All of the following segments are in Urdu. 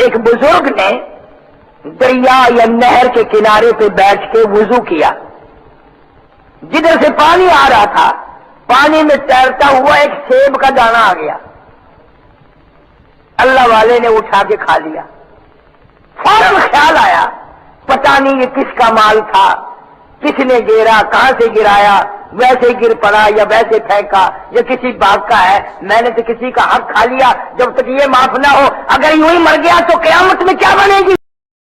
ایک بزرگ نے دریا یا نہر کے کنارے پہ بیٹھ کے وضو کیا، جدھر سے پانی آ رہا تھا پانی میں تیرتا ہوا ایک سیب کا دانہ آ گیا، اللہ والے نے اٹھا کے کھا لیا۔ فوراً خیال آیا پتہ نہیں یہ کس کا مال تھا، کس نے گرا، کہاں سے گرایا، ویسے گر پڑا یا ویسے پھینکا یا کسی باغ کا ہے، میں نے تو کسی کا حق کھا لیا، جب تک یہ معاف نہ ہو اگر یوں ہی مر گیا تو قیامت میں کیا بنے گی۔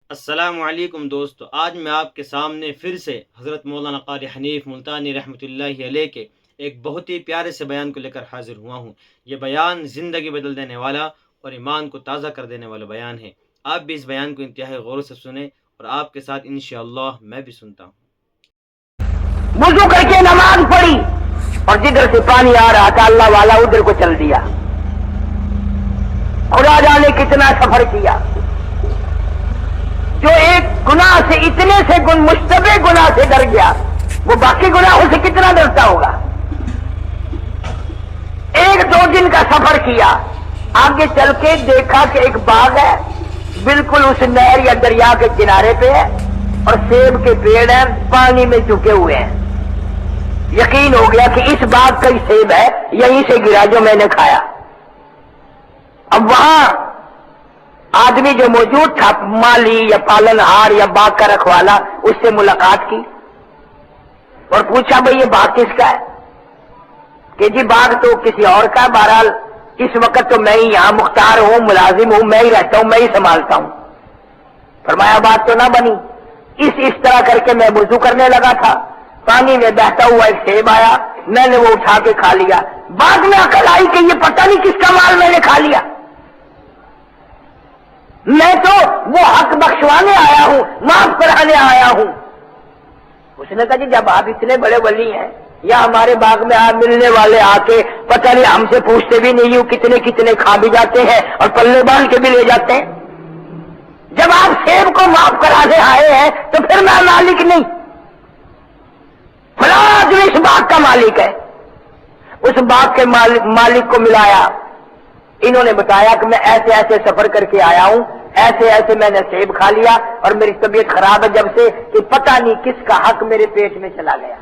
السلام علیکم دوستو، آج میں آپ کے سامنے پھر سے حضرت مولانا قاری حنیف ملتانی رحمۃ اللہ علیہ کے ایک بہت ہی پیارے سے بیان کو لے کر حاضر ہوا ہوں۔ یہ بیان زندگی بدل دینے والا اور ایمان کو تازہ کر دینے والا بیان ہے۔ آپ بھی اس بیان کو انتہائی غور سے سنیں اور آپ کے ساتھ انشاءاللہ میں بھی سنتا ہوں۔ وضو کر کے نماز پڑھی اور جدھر سے پانی آ رہا تھا اللہ والا ادھر کو چل دیا۔ خدا جانے کتنا سفر کیا، جو ایک گناہ سے اتنے سے مشتبہ گناہ سے ڈر گیا وہ باقی گناہوں سے کتنا ڈرتا ہوگا۔ ایک دو دن کا سفر کیا، آگے چل کے دیکھا کہ ایک باغ ہے بالکل اس نہر یا دریا کے کنارے پہ ہے اور سیب کے پیڑ ہیں پانی میں چکے ہوئے ہیں۔ یقین ہو گیا کہ اس باغ کا ہی سیب ہے، یہیں سے گرا جو میں نے کھایا۔ اب وہاں آدمی جو موجود تھا مالی یا پالن ہار یا باغ کا رکھوالا، اس سے ملاقات کی اور پوچھا بھئی یہ باغ کس کا ہے؟ کہ جی باغ تو کسی اور کا ہے، بہرحال اس وقت تو میں ہی یہاں مختار ہوں، ملازم ہوں، میں ہی رہتا ہوں، میں ہی سنبھالتا ہوں۔ فرمایا بات تو نہ بنی، اس طرح کر کے میں وضو کرنے لگا تھا، پانی میں بہتا ہوا ایک سیب آیا، میں نے وہ اٹھا کے کھا لیا۔ بعد میں عقل آئی کہ یہ پتہ نہیں کس کا مال میں نے کھا لیا، میں تو وہ حق بخشوانے آیا ہوں، معاف کرانے آیا ہوں۔ اس نے کہا جی جب آپ اتنے بڑے ولی ہیں یا ہمارے باغ میں آپ ملنے والے آ کے پتہ نہیں ہم سے پوچھتے بھی نہیں ہوں کتنے کتنے کھا بھی جاتے ہیں اور پلے باندھ کے بھی لے جاتے ہیں، جب آپ سیب کو معاف کرانے آئے ہیں تو پھر میں مالک نہیں، فلاں آدمی اس باغ کا مالک ہے۔ اس باغ کے مالک کو ملایا، انہوں نے بتایا کہ میں ایسے ایسے سفر کر کے آیا ہوں، ایسے ایسے میں نے سیب کھا لیا اور میری طبیعت خراب ہے جب سے کہ پتہ نہیں کس کا حق میرے پیٹ میں چلا گیا۔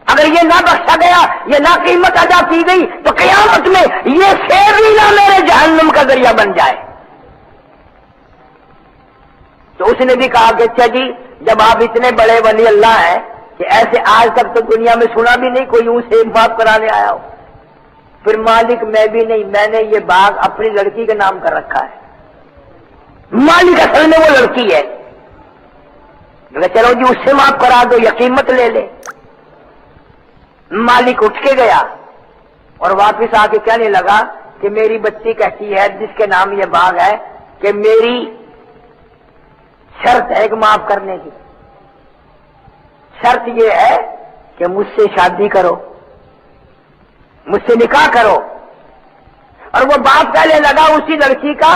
اگر یہ نہ بخشا گیا، یہ نہ قیمت ادا کی گئی تو قیامت میں یہ سیب ہی نہ میرے جہنم کا ذریعہ بن جائے۔ تو اس نے بھی کہا کہ اچھا جی جب آپ اتنے بڑے ولی اللہ ہیں کہ ایسے آج تک تو دنیا میں سنا بھی نہیں کوئی یوں سیب معاف کرانے آیا ہو، پھر مالک میں بھی نہیں، میں نے یہ باغ اپنی لڑکی کے نام کر رکھا ہے، مالک اصل میں وہ لڑکی ہے۔ چلو جی اس سے معاف کرا دو یا قیمت لے لے۔ مالک اٹھ کے گیا اور واپس آ کے کہنے لگا کہ میری بچی کہتی ہے جس کے نام یہ باغ ہے کہ میری شرط ہے کہ معاف کرنے کی، شرط یہ ہے کہ مجھ سے شادی کرو، مجھ سے نکاح کرو۔ اور وہ باپ کہنے لگا اسی لڑکی کا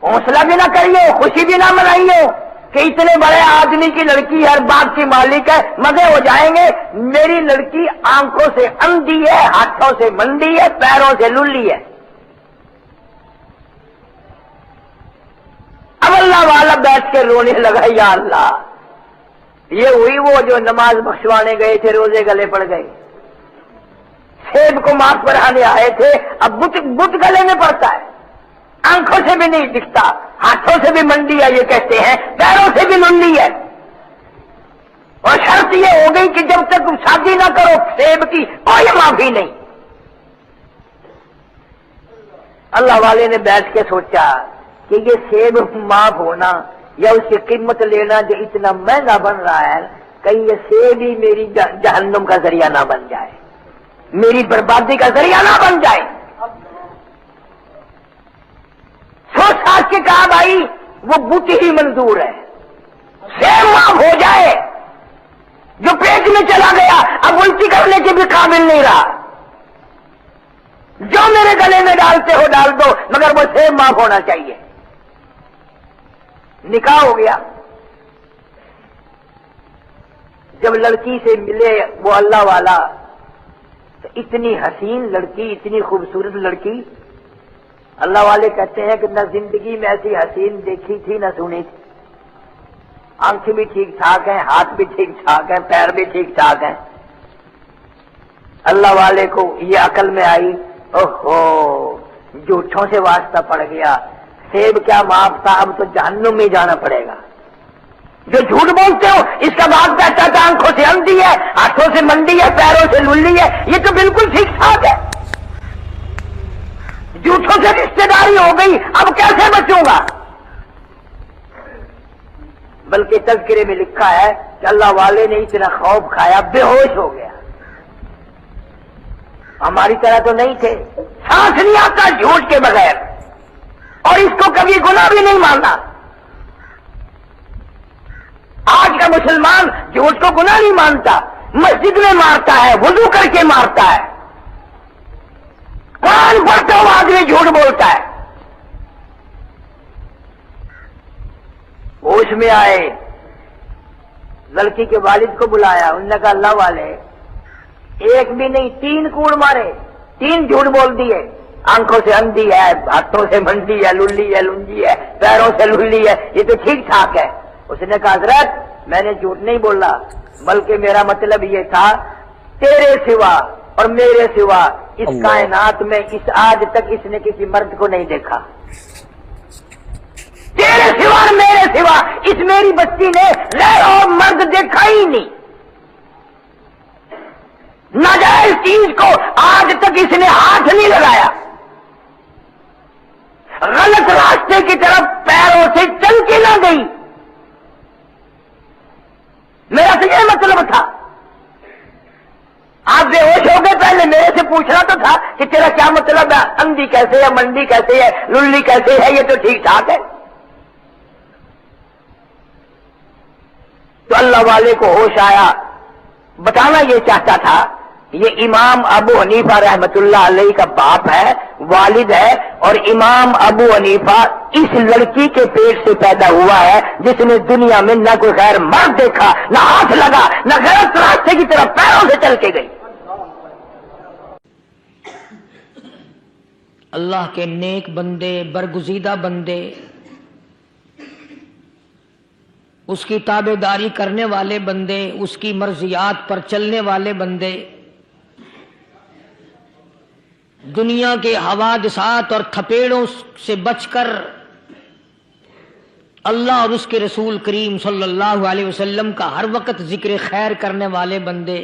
حوصلہ بھی نہ کریے، خوشی بھی نہ منائیے کہ اتنے بڑے آدمی کی لڑکی ہر باپ کی مالک ہے، مزے ہو جائیں گے۔ میری لڑکی آنکھوں سے اندھی ہے، ہاتھوں سے مندی ہے، پیروں سے للی ہے۔ اب اللہ والا بیٹھ کے رونے لگا، یا اللہ یہ ہوئی وہ جو نماز بخشوانے گئے تھے روزے گلے پڑ گئے، سیب کو معاف کرانے آئے تھے، اب بت گلے میں پڑتا ہے، آنکھوں سے بھی نہیں دکھتا، ہاتھوں سے بھی منڈی ہے یہ کہتے ہیں، پیروں سے بھی للی ہے۔ اور شرط یہ ہو گئی کہ جب تک تم شادی نہ کرو سیب کی کوئی معافی نہیں۔ اللہ والے نے بیٹھ کے سوچا کہ یہ سیب معاف ہونا یا اس کی قیمت لینا جو اتنا مہنگا بن رہا ہے، کہیں یہ سیب ہی میری جہنم کا ذریعہ نہ بن جائے، میری بربادی کا ذریعہ نہ بن جائے۔ سوچ ساچ کے کہا بھائی وہ بت ہی منظور ہے، سیب معاف ہو جائے، جو پیٹ میں چلا گیا اب الٹی کرنے کے بھی قابل نہیں رہا، جو میرے گلے میں ڈالتے ہو ڈال دو مگر وہ سیب معاف ہونا چاہیے۔ نکاح ہو گیا۔ جب لڑکی سے ملے وہ اللہ والا، تو اتنی حسین لڑکی، اتنی خوبصورت لڑکی، اللہ والے کہتے ہیں کہ نہ زندگی میں ایسی حسین دیکھی تھی نہ سنی تھی، آنکھیں بھی ٹھیک ٹھاک ہیں، ہاتھ بھی ٹھیک ٹھاک ہیں، پیر بھی ٹھیک ٹھاک ہیں۔ اللہ والے کو یہ عقل میں آئی، اوہو جھوٹوں سے واسطہ پڑ گیا، سیب کیا معاف تھا، اب تو جہنم میں جانا پڑے گا۔ جو جھوٹ بولتے ہو اس کا باپ کہتا تھا آنکھوں سے اندھی ہے، ہاتھوں سے منڈی ہے، پیروں سے للی ہے، یہ تو بالکل ٹھیک ٹھاک ہے۔ جھوٹوں سے رشتے داری ہو گئی، اب کیسے بچوں گا؟ بلکہ تذکرے میں لکھا ہے کہ اللہ والے نے اتنا خوف کھایا بے ہوش ہو گیا۔ ہماری طرح تو نہیں تھے، سانس نہیں آتا جھوٹ کے بغیر، اور اس کو کبھی گناہ بھی نہیں ماننا۔ آج کا مسلمان جھوٹ کو گناہ نہیں مانتا، مسجد میں مارتا ہے، وضو کر کے مارتا ہے، قرآن پڑھتا ہوا آدمی جھوٹ بولتا ہے۔ ہوش میں آئے، لڑکی کے والد کو بلایا، انہوں نے کہا اللہ والے ایک بھی نہیں 3 کوڑ مارے، 3 جھوٹ بول دیے، آنکھوں سے اندھی ہے، ہاتھوں سے منڈی ہے، للی ہے، لنجی ہے، پیروں سے للی ہے، یہ تو ٹھیک ٹھاک ہے۔ اس نے کہا حضرت میں نے جھوٹ نہیں بولا، بلکہ میرا مطلب یہ تھا تیرے سوا اور میرے سوا اس کائنات میں اس آج تک اس نے کسی مرد کو نہیں دیکھا، تیرے سوا اور میرے سوا اس میری بچی نے غیر اور مرد دیکھا ہی نہیں، ناجائز چیز کو آج تک اس نے ہاتھ نہیں لگایا، غلط راستے کی طرف پیروں سے چل کے نہ گئی۔ میرا تو یہ مطلب تھا، آپ بے ہوش ہو گئے، پہلے میرے سے پوچھنا تو تھا کہ تیرا کیا مطلب ہے، اندھی کیسے ہے، منڈی کیسے ہے، للی کیسے ہے، یہ تو ٹھیک ٹھاک ہے۔ تو اللہ والے کو ہوش آیا، بتانا یہ چاہتا تھا یہ امام ابو حنیفہ رحمت اللہ علیہ کا باپ ہے، والد ہے، اور امام ابو حنیفہ اس لڑکی کے پیٹ سے پیدا ہوا ہے جس نے دنیا میں نہ کوئی غیر مرد دیکھا، نہ ہاتھ لگا، نہ غلط راستے کی طرف پیروں سے چل کے گئی۔ اللہ کے نیک بندے، برگزیدہ بندے، اس کی تابع داری کرنے والے بندے، اس کی مرضیات پر چلنے والے بندے دنیا کے حوادثات اور تھپیڑوں سے بچ کر اللہ اور اس کے رسول کریم صلی اللہ علیہ وسلم کا ہر وقت ذکر خیر کرنے والے بندے،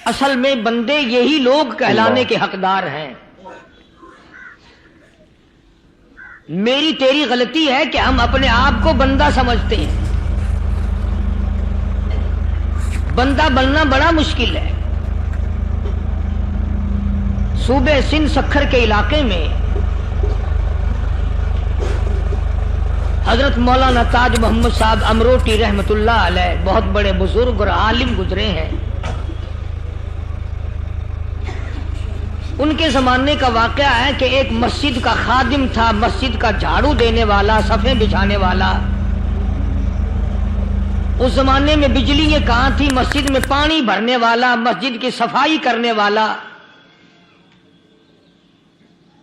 اصل میں بندے یہی لوگ کہلانے کے حقدار ہیں۔ میری تیری غلطی ہے کہ ہم اپنے آپ کو بندہ سمجھتے ہیں۔ بندہ بننا بڑا مشکل ہے۔ صوبہ سندھ سکھر کے علاقے میں حضرت مولانا تاج محمد صاحب امروٹی رحمت اللہ علیہ بہت بڑے بزرگ اور عالم گزرے ہیں۔ ان کے زمانے کا واقعہ ہے کہ ایک مسجد کا خادم تھا، مسجد کا جھاڑو دینے والا، صفیں بچھانے والا۔ اس زمانے میں بجلی یہ کہاں تھی، مسجد میں پانی بھرنے والا، مسجد کی صفائی کرنے والا،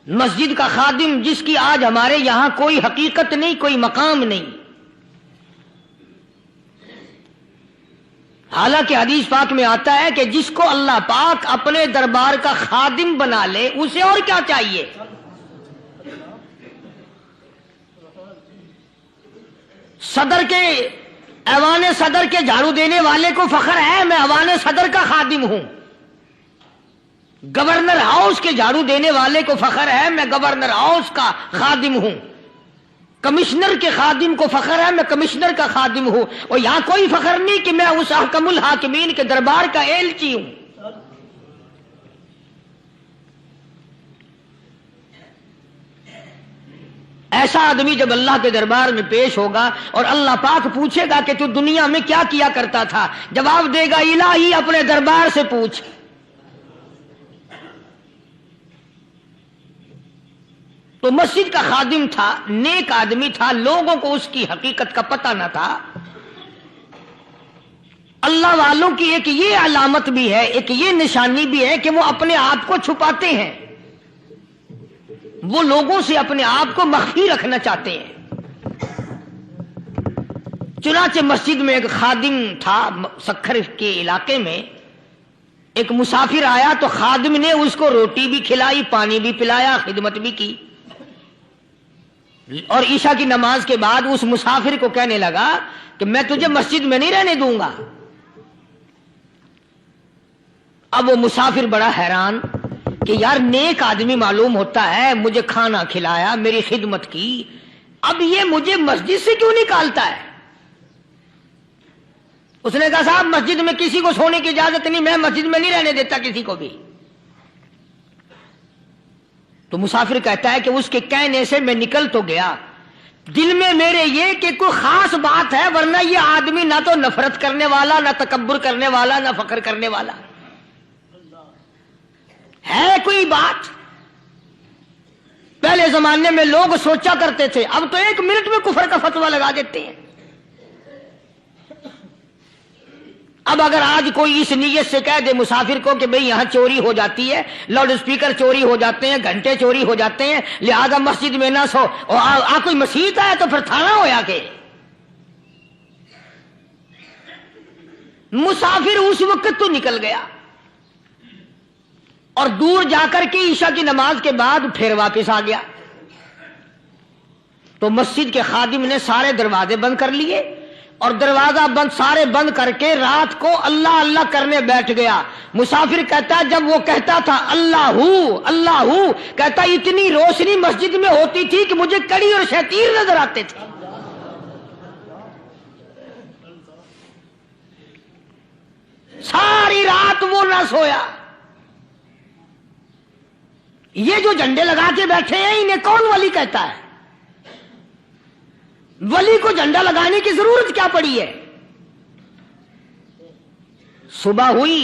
مسجد کا خادم جس کی آج ہمارے یہاں کوئی حقیقت نہیں، کوئی مقام نہیں۔ حالانکہ حدیث پاک میں آتا ہے کہ جس کو اللہ پاک اپنے دربار کا خادم بنا لے اسے اور کیا چاہیے۔ صدر کے ایوان صدر کے جھاڑو دینے والے کو فخر ہے میں ایوان صدر کا خادم ہوں، گورنر ہاؤس کے جھاڑو دینے والے کو فخر ہے میں گورنر ہاؤس کا خادم ہوں، کمشنر کے خادم کو فخر ہے میں کمشنر کا خادم ہوں، اور یہاں کوئی فخر نہیں کہ میں اس حکم الحاکمین کے دربار کا ایلچی ہوں۔ ایسا آدمی جب اللہ کے دربار میں پیش ہوگا اور اللہ پاک پوچھے گا کہ تو دنیا میں کیا کیا کرتا تھا، جواب دے گا الہی اپنے دربار سے پوچھ۔ تو مسجد کا خادم تھا، نیک آدمی تھا، لوگوں کو اس کی حقیقت کا پتہ نہ تھا۔ اللہ والوں کی ایک یہ علامت بھی ہے، ایک یہ نشانی بھی ہے کہ وہ اپنے آپ کو چھپاتے ہیں۔ وہ لوگوں سے اپنے آپ کو مخفی رکھنا چاہتے ہیں۔ چنانچہ مسجد میں ایک خادم تھا، سکھر کے علاقے میں ایک مسافر آیا تو خادم نے اس کو روٹی بھی کھلائی، پانی بھی پلایا، خدمت بھی کی، اور عشاء کی نماز کے بعد اس مسافر کو کہنے لگا کہ میں تجھے مسجد میں نہیں رہنے دوں گا۔ اب وہ مسافر بڑا حیران کہ یار نیک آدمی معلوم ہوتا ہے، مجھے کھانا کھلایا، میری خدمت کی، اب یہ مجھے مسجد سے کیوں نکالتا ہے؟ اس نے کہا صاحب مسجد میں کسی کو سونے کی اجازت نہیں، میں مسجد میں نہیں رہنے دیتا کسی کو بھی۔ تو مسافر کہتا ہے کہ اس کے کہنے سے میں نکل تو گیا، دل میں میرے یہ کہ کوئی خاص بات ہے، ورنہ یہ آدمی نہ تو نفرت کرنے والا، نہ تکبر کرنے والا، نہ فخر کرنے والا ہے کوئی بات۔ پہلے زمانے میں لوگ سوچا کرتے تھے، اب تو ایک منٹ میں کفر کا فتویٰ لگا دیتے ہیں۔ اب اگر آج کوئی اس نیت سے کہہ دے مسافر کو کہ بھئی یہاں چوری ہو جاتی ہے، لاؤڈ اسپیکر چوری ہو جاتے ہیں، گھنٹے چوری ہو جاتے ہیں، لہذا مسجد میں نہ سو، اور کوئی مسجد ہے تو پھر تھانہ ہویا کہ مسافر اس وقت تو نکل گیا، اور دور جا کر کے عشاء کی نماز کے بعد پھر واپس آ گیا۔ تو مسجد کے خادم نے سارے دروازے بند کر لیے، اور دروازہ بند سارے بند کر کے رات کو اللہ اللہ کرنے بیٹھ گیا۔ مسافر کہتا جب وہ کہتا تھا اللہ ہو اللہ ہو، کہتا اتنی روشنی مسجد میں ہوتی تھی کہ مجھے کڑی اور شتیر نظر آتے تھے۔ ساری رات وہ نہ سویا۔ یہ جو جھنڈے لگا کے بیٹھے ہیں انہیں کون ولی کہتا ہے؟ ولی کو جھنڈا لگانے کی ضرورت کیا پڑی ہے؟ صبح ہوئی،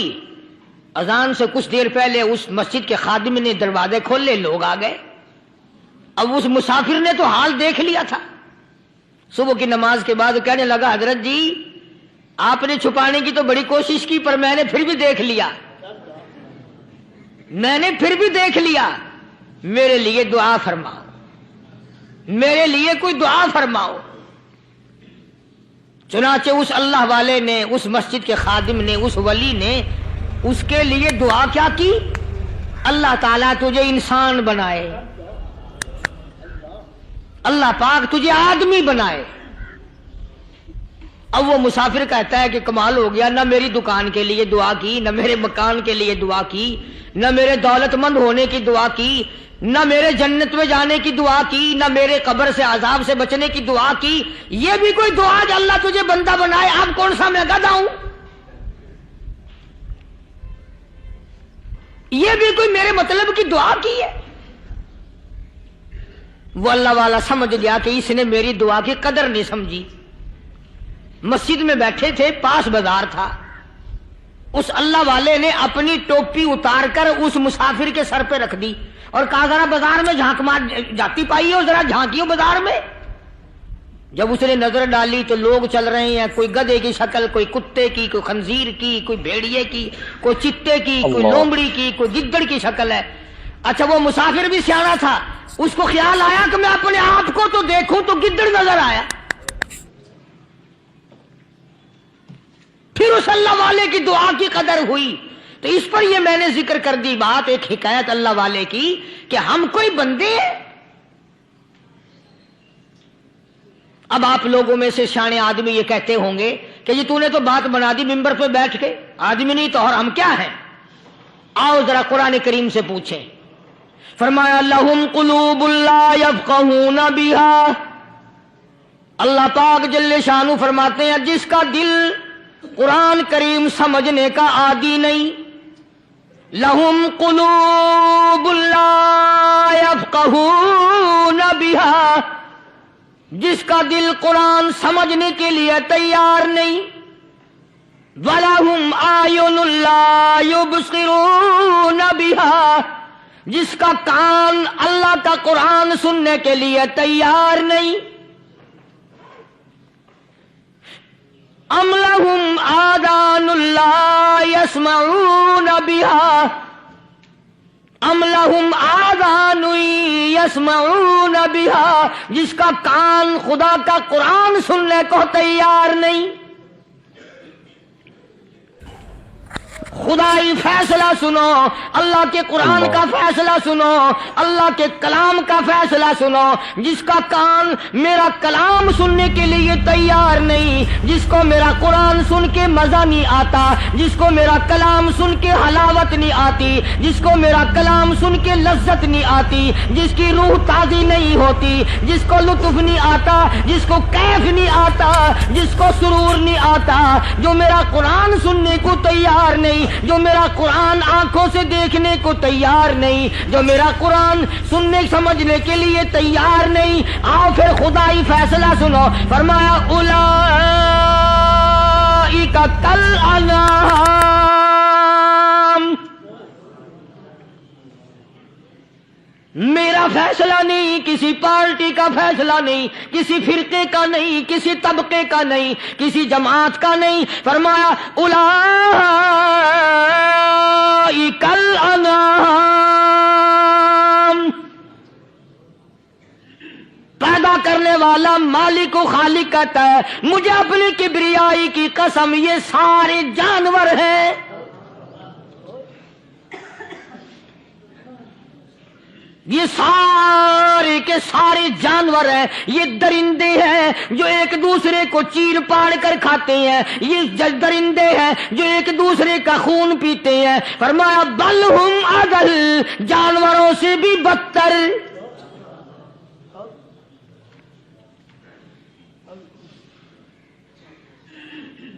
اذان سے کچھ دیر پہلے اس مسجد کے خادم نے دروازے کھولے، لوگ آ گئے۔ اب اس مسافر نے تو حال دیکھ لیا تھا۔ صبح کی نماز کے بعد کہنے لگا حضرت جی آپ نے چھپانے کی تو بڑی کوشش کی، پر میں نے پھر بھی دیکھ لیا، میرے لیے دعا فرماؤ، میرے لیے کوئی دعا فرماؤ۔ چنانچہ اس اللہ والے نے، اس مسجد کے خادم نے، اس ولی نے اس کے لیے دعا کیا کی؟ اللہ تعالیٰ تجھے انسان بنائے، اللہ پاک تجھے آدمی بنائے۔ اب وہ مسافر کہتا ہے کہ کمال ہو گیا، نہ میری دکان کے لیے دعا کی، نہ میرے مکان کے لیے دعا کی، نہ میرے دولت مند ہونے کی دعا کی، نہ میرے جنت میں جانے کی دعا کی، نہ میرے قبر سے عذاب سے بچنے کی دعا کی۔ یہ بھی کوئی دعا کہ اللہ تجھے بندہ بنائے؟ اب کون سا میں گدھا ہوں؟ یہ بھی کوئی میرے مطلب کی دعا کی ہے؟ وہ اللہ والا سمجھ گیا کہ اس نے میری دعا کی قدر نہیں سمجھی۔ مسجد میں بیٹھے تھے، پاس بازار تھا، اس اللہ والے نے اپنی ٹوپی اتار کر اس مسافر کے سر پہ رکھ دی اور کہا ذرا بازار میں جھانک مار جاتی پائی ہو، ذرا جھانکیو بازار میں۔ جب اس نے نظر ڈالی تو لوگ چل رہے ہیں، کوئی گدھے کی شکل، کوئی کتے کی، کوئی خنزیر کی، کوئی بھیڑیے کی، کوئی چتے کی، کوئی لومڑی کی، کوئی گدڑ کی شکل ہے۔ اچھا وہ مسافر بھی سیانا تھا، اس کو خیال آیا کہ میں اپنے آپ کو تو دیکھوں تو گدڑ نظر آیا۔ پھر اس اللہ والے کی دعا کی قدر ہوئی۔ تو اس پر یہ میں نے ذکر کر دی بات، ایک حکایت اللہ والے کی کہ ہم کوئی بندے ہیں۔ اب آپ لوگوں میں سے شانے آدمی یہ کہتے ہوں گے کہ جی تو نے تو بات بنا دی ممبر پہ بیٹھ کے، آدمی نہیں تو اور ہم کیا ہیں؟ آؤ ذرا قرآن کریم سے پوچھیں۔ فرمایا لہم قلوب لا یفقہون بہا، اللہ پاک جل شانہ فرماتے ہیں جس کا دل قرآن کریم سمجھنے کا عادی نہیں، لہم قلوب لا یفقہون بہا، جس کا دل قرآن سمجھنے کے لیے تیار نہیں، وَلَهُمْ أَعْيُنٌ لَا يُبْصِرُونَ بِهَا، جس کا کان اللہ کا قرآن سننے کے لیے تیار نہیں، أَمْ لَهُمْ آذَانٌ لَا يَسْمَعُونَ بِهَا، أَمْ لَهُمْ آذَانٌ یسمعون بہا، جس کا کان خدا کا قرآن سننے کو تیار نہیں۔ خدائی فیصلہ سنو، اللہ کے قرآن کا فیصلہ سنو، اللہ کے کلام کا فیصلہ سنو۔ جس کا کان میرا کلام سننے کے لیے تیار نہیں، جس کو میرا قرآن سن کے مزہ نہیں آتا، جس کو میرا کلام سن کے حلاوت نہیں آتی، جس کو میرا کلام سن کے لذت نہیں آتی، جس کی روح تازی نہیں ہوتی، جس کو لطف نہیں آتا، جس کو کیف نہیں آتا، جس کو سرور نہیں آتا، جو میرا قرآن سننے کو تیار نہیں، جو میرا قرآن آنکھوں سے دیکھنے کو تیار نہیں، جو میرا قرآن سننے سمجھنے کے لیے تیار نہیں، آؤ پھر خدائی فیصلہ سنو۔ فرمایا اولئک کالانعام، میرا فیصلہ نہیں، کسی پارٹی کا فیصلہ نہیں، کسی فرقے کا نہیں، کسی طبقے کا نہیں، کسی جماعت کا نہیں۔ فرمایا اولئک الانعام، پیدا کرنے والا مالک و خالق کہتا ہے مجھے اپنی کبریائی کی قسم یہ سارے جانور ہیں۔ یہ سارے کے سارے جانور ہیں، یہ درندے ہیں جو ایک دوسرے کو چیر پاڑ کر کھاتے ہیں، یہ درندے ہیں جو ایک دوسرے کا خون پیتے ہیں۔ فرمایا بل ہم اضل، جانوروں سے بھی بدتر۔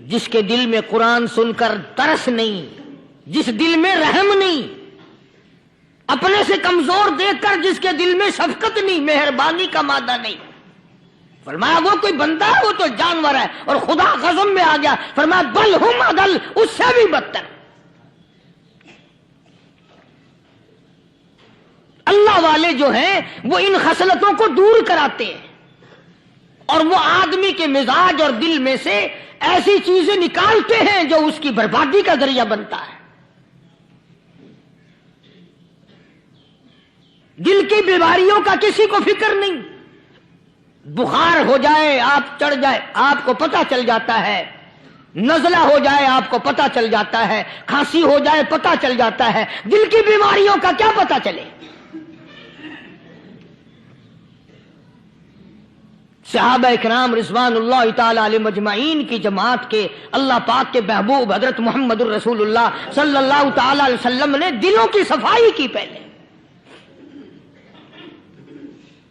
جس کے دل میں قرآن سن کر ترس نہیں، جس دل میں رحم نہیں، اپنے سے کمزور دیکھ کر جس کے دل میں شفقت نہیں، مہربانی کا مادہ نہیں، فرمایا وہ کوئی بندہ ہے، وہ تو جانور ہے۔ اور خدا غضب میں آ گیا، فرمایا بل ہم اضل، اس سے بھی بدتر۔ اللہ والے جو ہیں وہ ان خصلتوں کو دور کراتے ہیں، اور وہ آدمی کے مزاج اور دل میں سے ایسی چیزیں نکالتے ہیں جو اس کی بربادی کا ذریعہ بنتا ہے۔ دل کی بیماریوں کا کسی کو فکر نہیں، بخار ہو جائے آپ چڑھ جائے آپ کو پتہ چل جاتا ہے، نزلہ ہو جائے آپ کو پتہ چل جاتا ہے، کھانسی ہو جائے پتہ چل جاتا ہے، دل کی بیماریوں کا کیا پتہ چلے؟ صحابہ اکرام رضوان اللہ تعالی علیہم اجمعین کی جماعت کے اللہ پاک کے محبوب حضرت محمد الرسول اللہ صلی اللہ تعالی علیہ وسلم نے دلوں کی صفائی کی۔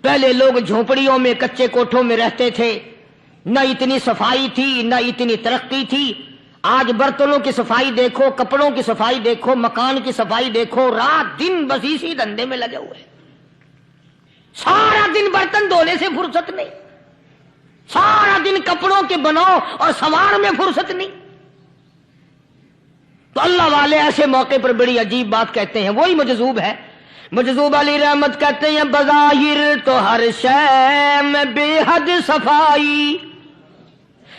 پہلے لوگ جھونپڑیوں میں کچے کوٹھوں میں رہتے تھے، نہ اتنی صفائی تھی نہ اتنی ترقی تھی۔ آج برتنوں کی صفائی دیکھو، کپڑوں کی صفائی دیکھو، مکان کی صفائی دیکھو، رات دن بس اسی دھندے میں لگے ہوئے، سارا دن برتن دھونے سے فرصت نہیں، سارا دن کپڑوں کے بناؤ اور سنوار میں فرصت نہیں۔ تو اللہ والے ایسے موقع پر بڑی عجیب بات کہتے ہیں، وہی مجذوب ہے، مجذوب علی رحمت کہتے ہیں بظاہر تو ہر شے میں بے حد صفائی،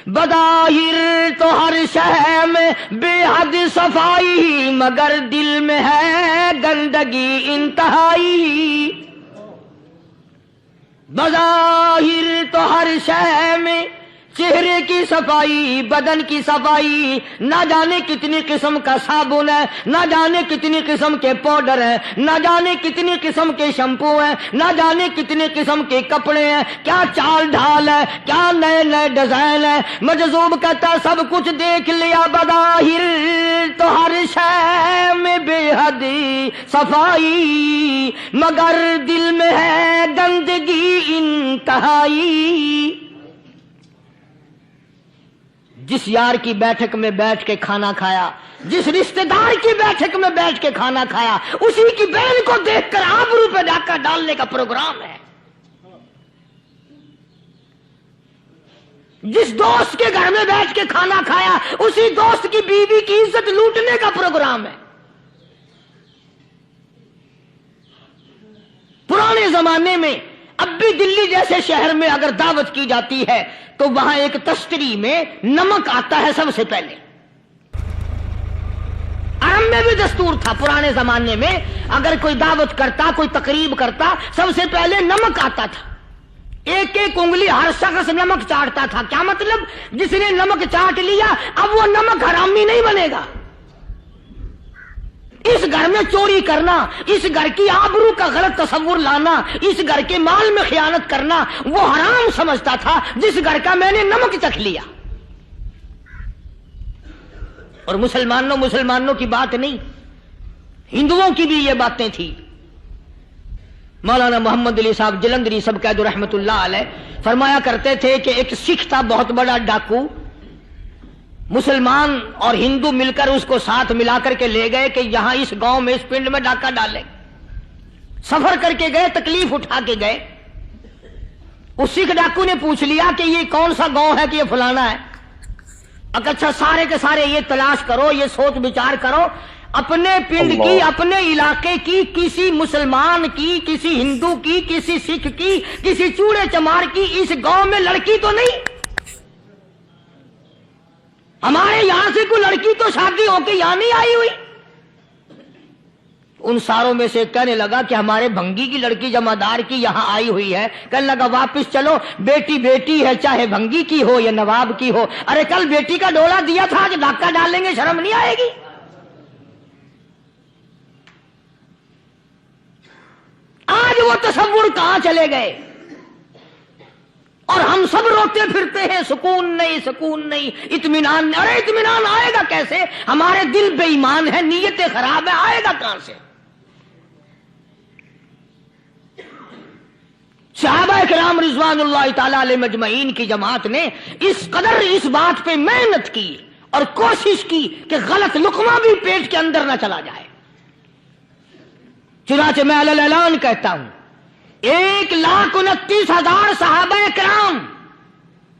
بظاہر تو ہر شے میں بے حد صفائی، مگر دل میں ہے گندگی انتہائی۔ بظاہر تو ہر شے میں چہرے کی صفائی، بدن کی صفائی، نہ جانے کتنی قسم کا صابن ہے، نہ جانے کتنی قسم کے پاؤڈر ہیں، نہ جانے کتنی قسم کے شیمپو ہیں، نہ جانے کتنی قسم کے کپڑے ہیں، کیا چال ڈھال ہے، کیا نئے نئے ڈیزائن ہے۔ مجذوب کہتا سب کچھ دیکھ لیا، بظاہر تو ہر شے میں بے حد صفائی، مگر دل میں ہے گندگی انتہائی۔ جس یار کی بیٹھک میں بیٹھ کے کھانا کھایا، جس رشتہ دار کی بیٹھک میں بیٹھ کے کھانا کھایا، اسی کی بہن کو دیکھ کر آبرو پہ ڈاکہ ڈالنے کا پروگرام ہے۔ جس دوست کے گھر میں بیٹھ کے کھانا کھایا، اسی دوست کی بیوی کی عزت لوٹنے کا پروگرام ہے۔ پرانے زمانے میں اب بھی دلی جیسے شہر میں اگر دعوت کی جاتی ہے تو وہاں ایک تشتری میں نمک آتا ہے سب سے پہلے، حرم میں بھی دستور تھا پرانے زمانے میں، اگر کوئی دعوت کرتا، کوئی تقریب کرتا، سب سے پہلے نمک آتا تھا، ایک ایک انگلی ہر شخص نمک چاٹتا تھا۔ کیا مطلب؟ جس نے نمک چاٹ لیا اب وہ نمک حرامی نہیں بنے گا۔ اس گھر میں چوری کرنا، اس گھر کی آبرو کا غلط تصور لانا، اس گھر کے مال میں خیانت کرنا وہ حرام سمجھتا تھا جس گھر کا میں نے نمک چکھ لیا۔ اور مسلمانوں کی بات نہیں، ہندوؤں کی بھی یہ باتیں تھی۔ مولانا محمد علی صاحب جلندری سب قید رحمت اللہ علیہ فرمایا کرتے تھے کہ ایک سکھ تھا بہت بڑا ڈاکو، مسلمان اور ہندو مل کر اس کو ساتھ ملا کر کے لے گئے کہ یہاں اس گاؤں میں اس پنڈ میں ڈاکہ ڈالیں۔ سفر کر کے گئے، تکلیف اٹھا کے گئے۔ اس سکھ ڈاکو نے پوچھ لیا کہ یہ کون سا گاؤں ہے کہ یہ فلانا ہے۔ اچھا سارے کے سارے یہ تلاش کرو، یہ سوچ بچار کرو، اپنے پنڈ کی، اپنے علاقے کی، کسی مسلمان کی، کسی ہندو کی، کسی سکھ کی، کسی چوڑے چمار کی اس گاؤں میں لڑکی تو نہیں؟ ہمارے یہاں سے کوئی لڑکی تو شادی ہو کے یہاں نہیں آئی ہوئی؟ ان ساروں میں سے کہنے لگا کہ ہمارے بھنگی کی لڑکی جمعدار کی یہاں آئی ہوئی ہے۔ کہنے لگا واپس چلو، بیٹی بیٹی ہے، چاہے بھنگی کی ہو یا نواب کی ہو۔ ارے کل بیٹی کا ڈولا دیا تھا، آج ڈاکہ ڈالیں گے، شرم نہیں آئے گی؟ آج وہ تصور کہاں چلے گئے؟ اور ہم سب روتے پھرتے ہیں، سکون نہیں، سکون نہیں، اطمینان نہیں۔ ارے اطمینان آئے گا کیسے؟ ہمارے دل بے ایمان ہے، نیتیں خراب ہے، آئے گا کہاں سے؟ صحابہ کرام رضوان اللہ تعالی علیہ مجمعین کی جماعت نے اس قدر اس بات پہ محنت کی اور کوشش کی کہ غلط لقمہ بھی پیٹ کے اندر نہ چلا جائے۔ چنانچہ میں علی الاعلان کہتا ہوں، 1,29,000 صحابہ کرام،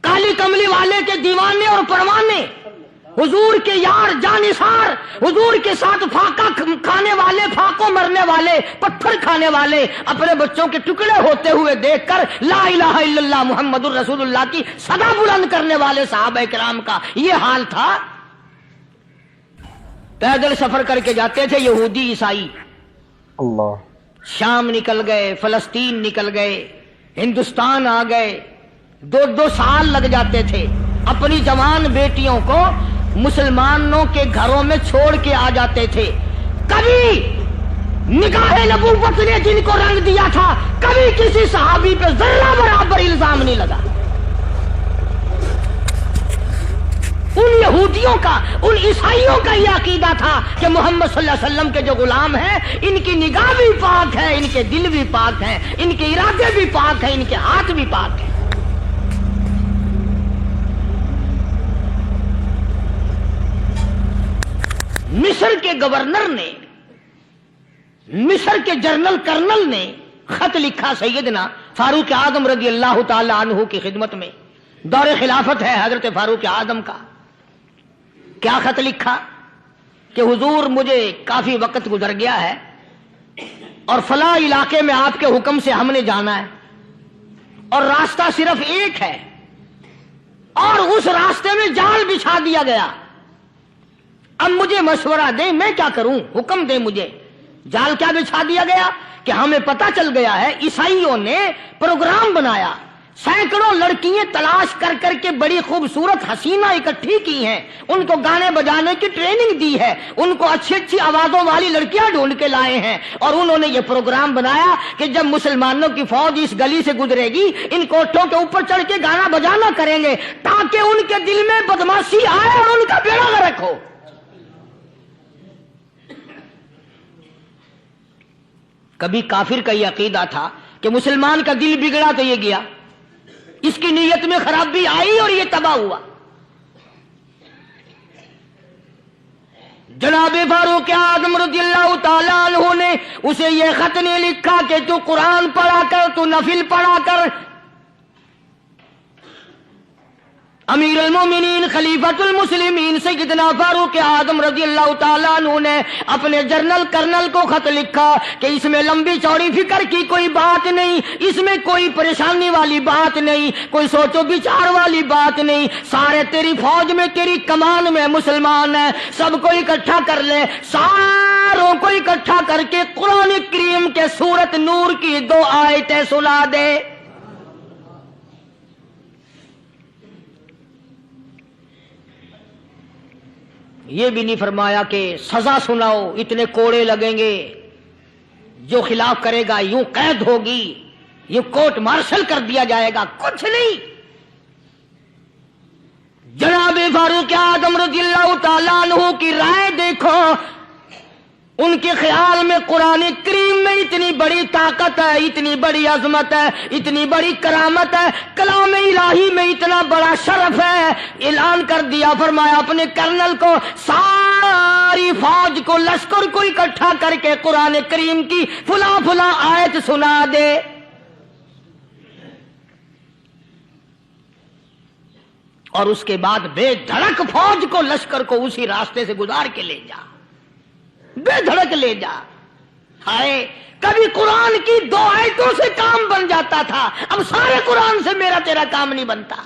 کالی کملی والے کے دیوانے اور پروانے، حضور کے یار جانثار، حضور کے ساتھ فاقہ کھانے والے، فاقوں مرنے والے، پتھر کھانے والے، اپنے بچوں کے ٹکڑے ہوتے ہوئے دیکھ کر لا الہ الا اللہ محمد الرسول اللہ کی صدا بلند کرنے والے صحابہ کرام کا یہ حال تھا۔ پیدل سفر کر کے جاتے تھے یہودی عیسائی، اللہ، شام نکل گئے، فلسطین نکل گئے، ہندوستان آ گئے، 2 سال لگ جاتے تھے، اپنی جوان بیٹیوں کو مسلمانوں کے گھروں میں چھوڑ کے آ جاتے تھے۔ کبھی نگاہ نبوت نے جن کو رنگ دیا تھا، کبھی کسی صحابی پہ ذرہ برابر الزام نہیں لگا۔ ان یہودیوں کا، ان عیسائیوں کا یہ عقیدہ تھا کہ محمد صلی اللہ علیہ وسلم کے جو غلام ہیں ان کی نگاہ بھی پاک ہے، ان کے دل بھی پاک ہیں، ان کے ارادے بھی پاک ہیں، ان کے ہاتھ بھی پاک ہیں۔ مصر کے گورنر نے، مصر کے جنرل کرنل نے خط لکھا سیدنا فاروق اعظم رضی اللہ تعالی عنہ کی خدمت میں، دور خلافت ہے حضرت فاروق اعظم کا۔ کیا خط لکھا کہ حضور مجھے کافی وقت گزر گیا ہے اور فلاں علاقے میں آپ کے حکم سے ہم نے جانا ہے اور راستہ صرف ایک ہے اور اس راستے میں جال بچھا دیا گیا۔ اب مجھے مشورہ دیں میں کیا کروں، حکم دیں مجھے۔ جال کیا بچھا دیا گیا کہ ہمیں پتہ چل گیا ہے عیسائیوں نے پروگرام بنایا، سینکڑوں لڑکیاں تلاش کر کر کے بڑی خوبصورت حسینہ اکٹھی کی ہیں، ان کو گانے بجانے کی ٹریننگ دی ہے، ان کو اچھی اچھی آوازوں والی لڑکیاں ڈھونڈ کے لائے ہیں، اور انہوں نے یہ پروگرام بنایا کہ جب مسلمانوں کی فوج اس گلی سے گزرے گی ان کوٹھوں کے اوپر چڑھ کے گانا بجانا کریں گے تاکہ ان کے دل میں بدماشی آئے اور ان کا بیڑا غرق ہو۔ کبھی کافر کا یہ عقیدہ تھا کہ مسلمان کا دل بگڑا تو یہ گیا، اس کی نیت میں خرابی آئی اور یہ تباہ ہوا۔ جناب فاروق اعظم رضی اللہ تعالیٰ عنہ نے اسے یہ خط نہیں لکھا کہ تو قرآن پڑھا کر، تو نفل پڑھا کر، امیر المومنین خلیفۃ المسلمین سیدنا فاروق اعظم رضی اللہ تعالیٰ عنہ نے اپنے جنرل کرنل کو خط لکھا کہ اس میں لمبی چوڑی فکر کی کوئی بات نہیں، اس میں کوئی پریشانی والی بات نہیں، کوئی سوچ و بچار والی بات نہیں، سارے تیری فوج میں تیری کمان میں مسلمان ہیں، سب کو اکٹھا کر لے، ساروں کو اکٹھا کر کے قرآن کریم کے سورت نور کی 2 آیتیں سنا دے۔ یہ بھی نہیں فرمایا کہ سزا سناؤ، اتنے کوڑے لگیں گے، جو خلاف کرے گا یوں قید ہوگی، یوں کورٹ مارشل کر دیا جائے گا، کچھ نہیں۔ جناب فاروق اعظم رضی اللہ تعالیٰ عنہ کی رائے دیکھو، ان کے خیال میں قرآن کریم میں اتنی بڑی طاقت ہے، اتنی بڑی عظمت ہے، اتنی بڑی کرامت ہے، کلام الہی میں اتنا بڑا شرف ہے۔ اعلان کر دیا، فرمایا اپنے کرنل کو ساری فوج کو، لشکر کو اکٹھا کر کے قرآن کریم کی فلاں فلاں آیت سنا دے۔ اور اس کے بعد بے دھڑک فوج کو، لشکر کو اسی راستے سے گزار کے لے جا، بے دھڑک لے جا۔ ہائے، کبھی قرآن کی 2 آیتوں سے کام بن جاتا تھا، اب سارے قرآن سے میرا تیرا کام نہیں بنتا۔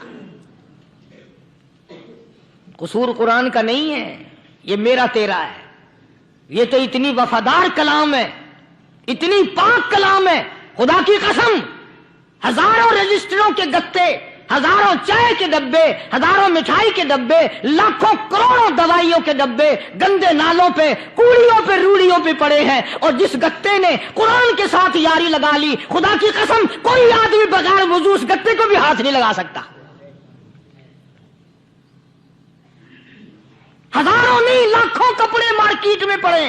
قصور قرآن کا نہیں ہے، یہ میرا تیرا ہے۔ یہ تو اتنی وفادار کلام ہے، اتنی پاک کلام ہے، خدا کی قسم، ہزاروں رجسٹروں کے گتے، ہزاروں چائے کے ڈبے، ہزاروں مٹھائی کے ڈبے، لاکھوں کروڑوں دوائیوں کے ڈبے گندے نالوں پہ، کوڑیوں پہ، روڑیوں پہ پڑے ہیں، اور جس گتے نے قرآن کے ساتھ یاری لگا لی، خدا کی قسم کوئی آدمی بغیر وضو اس گتے کو بھی ہاتھ نہیں لگا سکتا۔ ہزاروں نہیں، لاکھوں کپڑے مارکیٹ میں پڑے،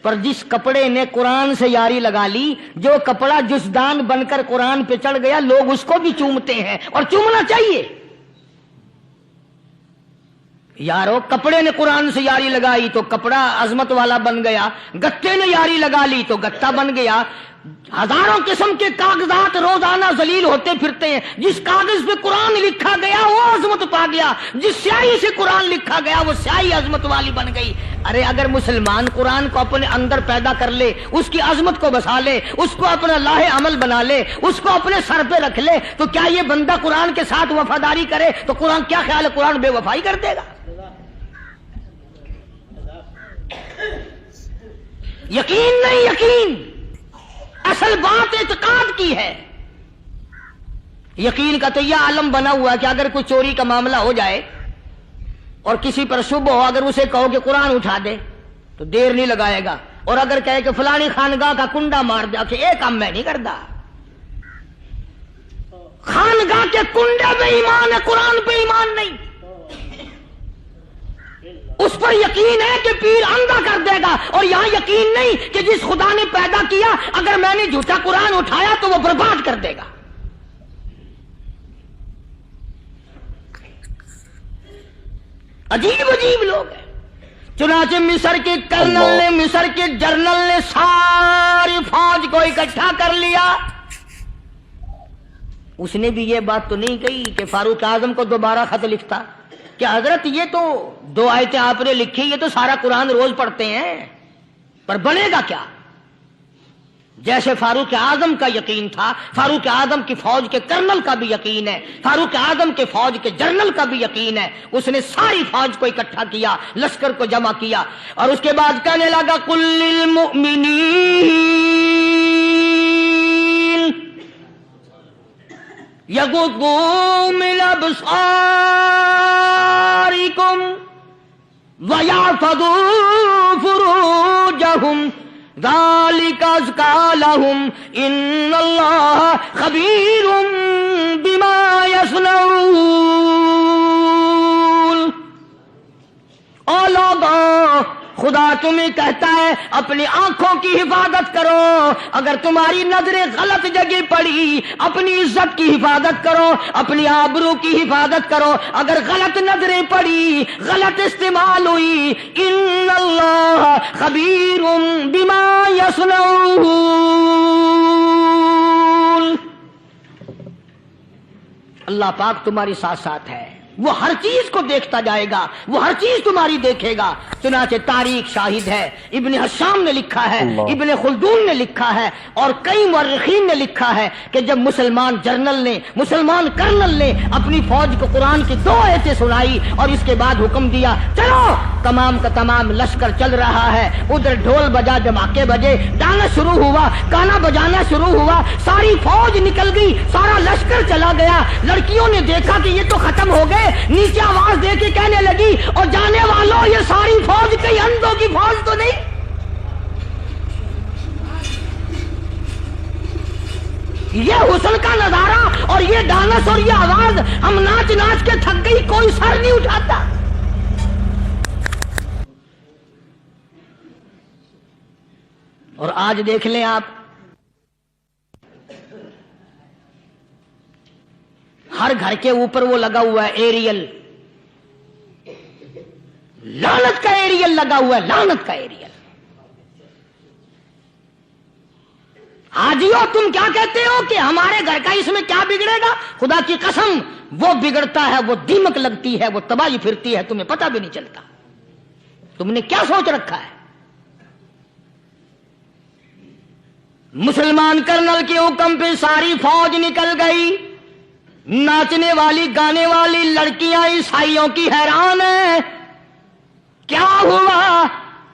پر جس کپڑے نے قرآن سے یاری لگا لی، جو کپڑا جزدان بن کر قرآن پہ چڑھ گیا، لوگ اس کو بھی چومتے ہیں، اور چومنا چاہیے۔ یارو، کپڑے نے قرآن سے یاری لگائی تو کپڑا عظمت والا بن گیا، گتے نے یاری لگا لی تو گتا بن گیا۔ ہزاروں قسم کے کاغذات روزانہ ذلیل ہوتے پھرتے ہیں، جس کاغذ پہ قرآن لکھا گیا وہ عظمت پا گیا، جس سیاہی سے قرآن لکھا گیا وہ سیاہی عظمت والی بن گئی۔ ارے اگر مسلمان قرآن کو اپنے اندر پیدا کر لے، اس کی عظمت کو بسا لے، اس کو اپنا لاہ عمل بنا لے، اس کو اپنے سر پہ رکھ لے، تو کیا یہ بندہ قرآن کے ساتھ وفاداری کرے تو قرآن، کیا خیال ہے، قرآن بے وفائی کر دے گا؟ یقین نہیں، یقین، اصل بات اعتقاد کی ہے۔ یقین کا تو یہ عالم بنا ہوا کہ اگر کوئی چوری کا معاملہ ہو جائے اور کسی پر شبہ ہو، اگر اسے کہو کہ قرآن اٹھا دے تو دیر نہیں لگائے گا، اور اگر کہے کہ فلانی خانگاہ کا کنڈا مار دیا، کہ ایک کام میں نہیں کرتا۔ خانگاہ کے کنڈے پہ ایمان ہے، قرآن پہ ایمان نہیں۔ اس پر یقین ہے کہ پیر اندھا کر دے گا، اور یہاں یقین نہیں کہ جس خدا نے پیدا کیا، اگر میں نے جھوٹا قرآن اٹھایا تو وہ برباد کر دے گا۔ عجیب عجیب لوگ ہیں۔ چنانچہ مصر کے کرنل نے، مصر کے جنرل نے ساری فوج کو اکٹھا کر لیا۔ اس نے بھی یہ بات تو نہیں کہی کہ فاروق اعظم کو دوبارہ خط لکھتا کہ حضرت یہ تو 2 آیتیں آپ نے لکھی، یہ تو سارا قرآن روز پڑھتے ہیں، پر بنے گا کیا؟ جیسے فاروق اعظم کا یقین تھا، فاروق اعظم کی فوج کے کرنل کا بھی یقین ہے، فاروق اعظم کے فوج کے جنرل کا بھی یقین ہے۔ اس نے ساری فوج کو اکٹھا کیا، لشکر کو جمع کیا، اور اس کے بعد کہنے لگا قل للمؤمنین یغضوا من ابصارکم وَيَحْفَظُوا فُرُوجَهُمْ ذَلِكَ أَزْكَىٰ لَهُمْ إِنَّ اللَّهَ خَبِيرٌ بِمَا يَصْنَعُونَ۔ او لوگو، خدا تمہیں کہتا ہے اپنی آنکھوں کی حفاظت کرو، اگر تمہاری نظریں غلط جگہ پڑی اپنی عزت کی حفاظت کرو، اپنی آبرو کی حفاظت کرو، اگر غلط نظریں پڑی، غلط استعمال ہوئی، ان اللہ خبیر بما یصنعون، اللہ پاک تمہاری ساتھ ساتھ ہے، وہ ہر چیز کو دیکھتا جائے گا، وہ ہر چیز تمہاری دیکھے گا۔ چنانچہ تاریخ شاہد ہے، ابن حشام نے لکھا ہے، ابن خلدون نے لکھا ہے، اور کئی مورخین نے لکھا ہے کہ جب مسلمان کرنل نے اپنی فوج کو قرآن کی 2 آیتیں سنائی اور اس کے بعد حکم دیا چلو، تمام کا تمام لشکر چل رہا ہے، ادھر ڈھول بجا، دھماکے بجے، گانا شروع ہوا، گانا بجانا شروع ہوا، ساری فوج نکل گئی، سارا لشکر چلا گیا۔ لڑکیوں نے دیکھا کہ یہ تو ختم ہو گئے، نیچے آواز دے کے کہنے لگی اور جانے والوں یہ ساری فوج کئی اندھوں کی فوج تو نہیں؟ یہ حسن کا نظارہ اور یہ ڈانس اور یہ آواز، ہم ناچ ناچ کے تھک گئی، کوئی سر نہیں اٹھاتا۔ اور آج دیکھ لیں آپ، ہر گھر کے اوپر وہ لگا ہوا ہے ایریل، لعنت کا ایریل لگا ہوا ہے، لعنت کا ایریل۔ حاجیو تم کیا کہتے ہو کہ ہمارے گھر کا اس میں کیا بگڑے گا؟ خدا کی قسم وہ بگڑتا ہے، وہ دیمک لگتی ہے، وہ تباہی پھرتی ہے، تمہیں پتہ بھی نہیں چلتا۔ تم نے کیا سوچ رکھا ہے؟ مسلمان کرنل کے حکم پہ ساری فوج نکل گئی، ناچنے والی گانے والی لڑکیاں عیسائیوں کی حیران ہیں، کیا ہوا؟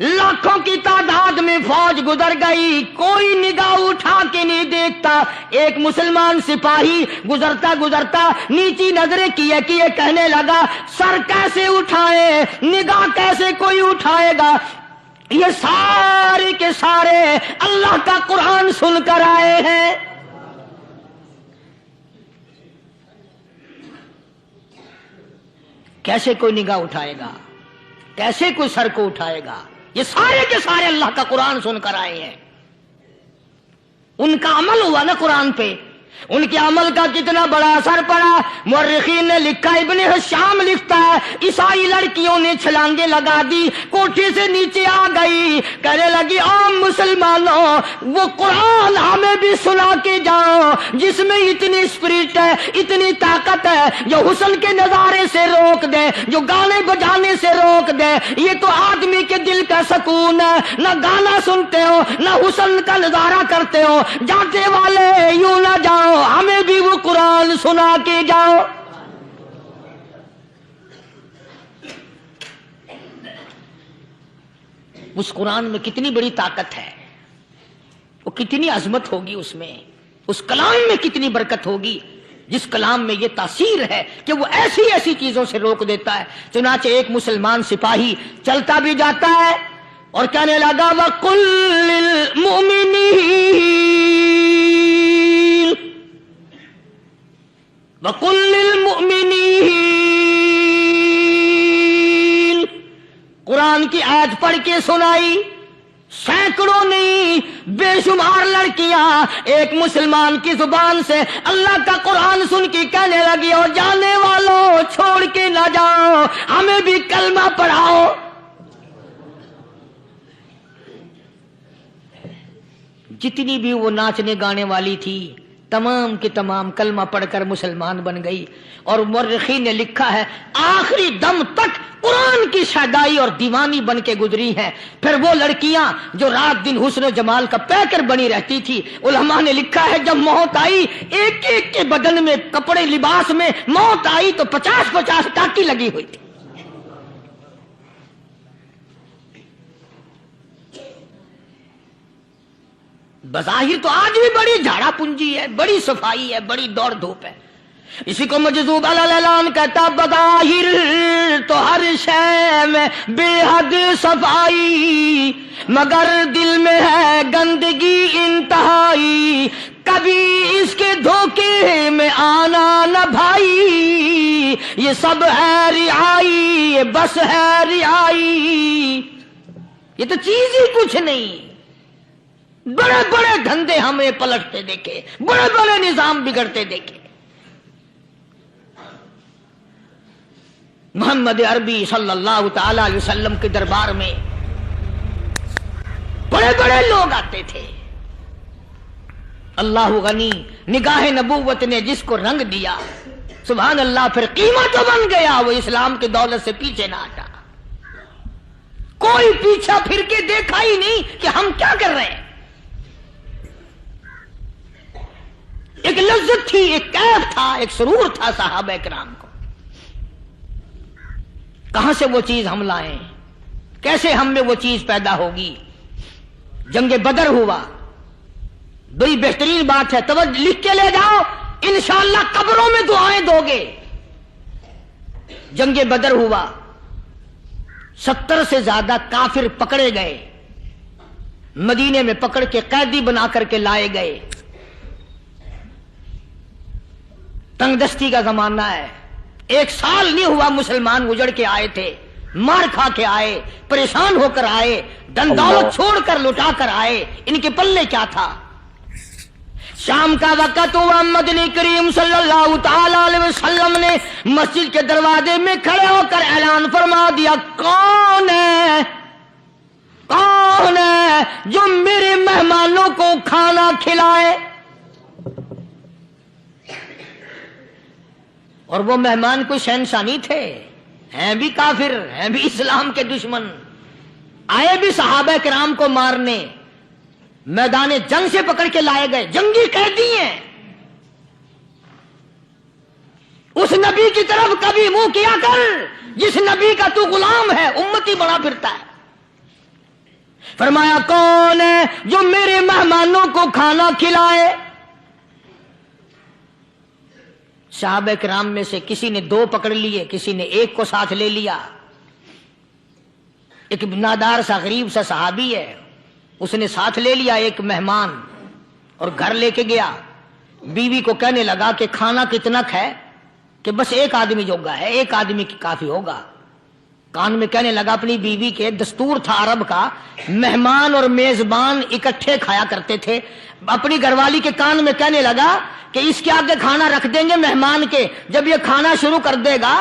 لاکھوں کی تعداد میں فوج گزر گئی، کوئی نگاہ اٹھا کے نہیں دیکھتا۔ ایک مسلمان سپاہی گزرتا گزرتا نیچی نظریں کیے کہنے لگا سر کیسے اٹھائے، نگاہ کیسے کوئی اٹھائے گا؟ یہ سارے کے سارے اللہ کا قرآن سن کر آئے ہیں۔ کیسے کوئی نگاہ اٹھائے گا؟ کیسے کوئی سر کو اٹھائے گا؟ یہ سارے کے سارے اللہ کا قرآن سن کر آئے ہیں۔ ان کا عمل ہوا نا قرآن پہ، ان کے عمل کا کتنا بڑا اثر پڑا۔ مورخین نے لکھا، ابن حشام لکھتا ہے عیسائی لڑکیوں نے چھلانگیں لگا دی، کوٹھی سے نیچے آ گئی، کہنے لگی او مسلمانوں وہ قرآن ہمیں بھی سنا کے جاؤ جس میں اتنی اسپرٹ ہے، اتنی طاقت ہے، جو حسن کے نظارے سے روک دے، جو گانے بجانے سے روک دے۔ یہ تو آدمی کے دل کا سکون ہے، نہ گانا سنتے ہو نہ حسن کا نظارہ کرتے ہو، جاتے والے یوں نہ جاؤ، ہمیں بھی وہ قرآن سنا کے جاؤ۔ اس قرآن میں کتنی بڑی طاقت ہے، وہ کتنی عظمت ہوگی، اس میں اس کلام میں کتنی برکت ہوگی، جس کلام میں یہ تاثیر ہے کہ وہ ایسی ایسی چیزوں سے روک دیتا ہے۔ چنانچہ ایک مسلمان سپاہی چلتا بھی جاتا ہے اور کہنے لگا وَقُلْ لِلْمُؤْمِنِينَ وَقُلْ لِلْمُؤْمِنِينَ، قرآن کی آیت پڑھ کے سنائی، سینکڑوں نہیں بے شمار لڑکیاں ایک مسلمان کی زبان سے اللہ کا قرآن سن کے کہنے لگی اور جانے والوں چھوڑ کے نہ جاؤ، ہمیں بھی کلمہ پڑھاؤ۔ جتنی بھی وہ ناچنے گانے والی تھی تمام کی تمام کلمہ پڑھ کر مسلمان بن گئی۔ اور مورخین نے لکھا ہے آخری دم تک قرآن کی شیدائی اور دیوانی بن کے گزری ہیں۔ پھر وہ لڑکیاں جو رات دن حسن و جمال کا پیکر بنی رہتی تھی، علماء نے لکھا ہے جب موت آئی ایک ایک کے بدن میں کپڑے لباس میں موت آئی تو 50-50 ٹاکی لگی ہوئی تھی۔ بظاہر تو آج بھی بڑی جھاڑا پنجی ہے، بڑی صفائی ہے، بڑی دوڑ دھوپ ہے۔ اسی کو مجذوب الاعلان کہتا بظاہر تو ہر شے میں بے حد صفائی، مگر دل میں ہے گندگی انتہائی، کبھی اس کے دھوکے میں آنا نہ بھائی، یہ سب ہے رعائی، یہ بس ہے رعائی، یہ تو چیز ہی کچھ نہیں۔ بڑے بڑے دھندے ہمیں پلٹتے دیکھے، بڑے بڑے نظام بگڑتے دیکھے۔ محمد عربی صلی اللہ تعالی علیہ وسلم کے دربار میں بڑے بڑے لوگ آتے تھے۔ اللہ غنی، نگاہ نبوت نے جس کو رنگ دیا، سبحان اللہ. پھر قیمت جو بن گیا وہ اسلام کی دولت سے پیچھے نہ ہٹا. کوئی پیچھا پھر کے دیکھا ہی نہیں کہ ہم کیا کر رہے ہیں. ایک لذت تھی، ایک کیف تھا، ایک سرور تھا صحابہ کرام کو. کہاں سے وہ چیز ہم لائیں؟ کیسے ہم میں وہ چیز پیدا ہوگی؟ جنگ بدر ہوا، بڑی بہترین بات ہے، توجہ لکھ کے لے جاؤ، انشاءاللہ قبروں میں دعائیں دو گے. جنگ بدر ہوا، 70 سے زیادہ کافر پکڑے گئے، مدینے میں پکڑ کے قیدی بنا کر کے لائے گئے. تنگ دستی کا زمانہ ہے، 1 سال نہیں ہوا مسلمان اجڑ کے آئے تھے، مار کھا کے آئے، پریشان ہو کر آئے، دن دولت چھوڑ کر لٹا کر آئے. ان کے پلے کیا تھا؟ شام کا وقت ہوا، مدنی کریم صلی اللہ تعالی علیہ وسلم نے مسجد کے دروازے میں کھڑے ہو کر اعلان فرما دیا، کون ہے، کون ہے جو میرے مہمانوں کو کھانا کھلائے؟ اور وہ مہمان کوئی شہنشاہ نہیں تھے، ہیں بھی کافر، ہیں بھی اسلام کے دشمن، آئے بھی صحابہ کرام کو مارنے، میدان جنگ سے پکڑ کے لائے گئے، جنگی قیدی ہیں. اس نبی کی طرف کبھی منہ کیا کر جس نبی کا تو غلام ہے، امتی بنا پھرتا ہے. فرمایا کون ہے جو میرے مہمانوں کو کھانا کھلائے؟ صحابہ کرام میں سے کسی نے 2 پکڑ لیے، کسی نے 1 کو ساتھ لے لیا. ایک نادار سا غریب سا صحابی ہے، اس نے ساتھ لے لیا ایک مہمان اور گھر لے کے گیا. بیوی کو کہنے لگا کہ کھانا کتنا ہے؟ کہ بس 1 آدمی جوگا ہے، 1 آدمی کی کافی ہوگا. کان میں کہنے لگا اپنی بیوی کے، دستور تھا عرب کا، مہمان اور میزبان اکٹھے کھایا کرتے تھے. اپنی گھر والی کے کان میں کہنے لگا کہ اس کے آگے کھانا رکھ دیں گے مہمان کے، جب یہ کھانا شروع کر دے گا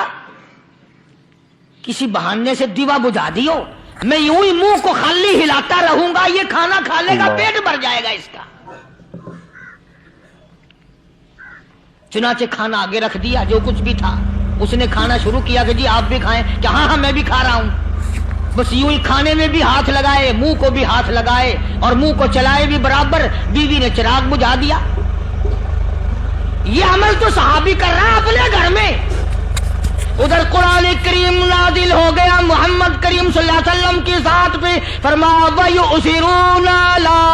کسی بہانے سے دیوا بجھا دیو، میں یوں ہی منہ کو خالی ہلاتا رہوں گا، یہ کھانا کھا لے گا، پیٹ بھر جائے گا اس کا. چنانچہ کھانا آگے رکھ دیا، جو کچھ بھی تھا. اس نے کھانا شروع کیا کہ جی آپ بھی کھائیں، کہ ہاں ہاں میں بھی کھا رہا ہوں. بس یوں ہی کھانے میں بھی ہاتھ لگائے، منہ کو بھی ہاتھ لگائے اور منہ کو چلائے بھی برابر. بیوی نے چراغ بجھا دیا. یہ عمل تو صحابی کر رہا ہے اپنے گھر میں. ادھر قرآن کریم نازل ہو گیا محمد کریم صلی اللہ علیہ وسلم کی ذات پہ، فرمایا وَيُؤْثِرُونَ عَلَىٰ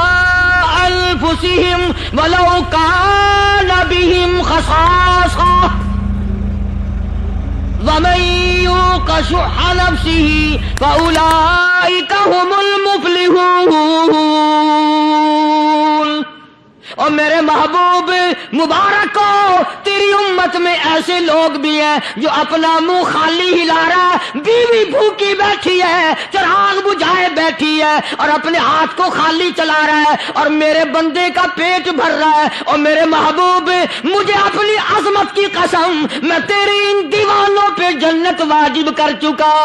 أَنفُسِهِمْ وَلَوْ كَانَ بِهِمْ خَصَاصَةٌ وَمَن يُوقَ شُحَّ نَفْسِهِ فَأُولَٰئِكَ هُمُ الْمُفْلِحُونَ. اور میرے محبوب مبارک ہو، تیری امت میں ایسے لوگ بھی ہیں جو اپنا منہ خالی ہلا رہا ہے، بیوی بھوکی بیٹھی ہے، چراغ بجھائے بیٹھی ہے اور اپنے ہاتھ کو خالی چلا رہا ہے اور میرے بندے کا پیٹ بھر رہا ہے. اور میرے محبوب مجھے اپنی عظمت کی قسم، میں تیرے ان دیوانوں پہ جنت واجب کر چکا.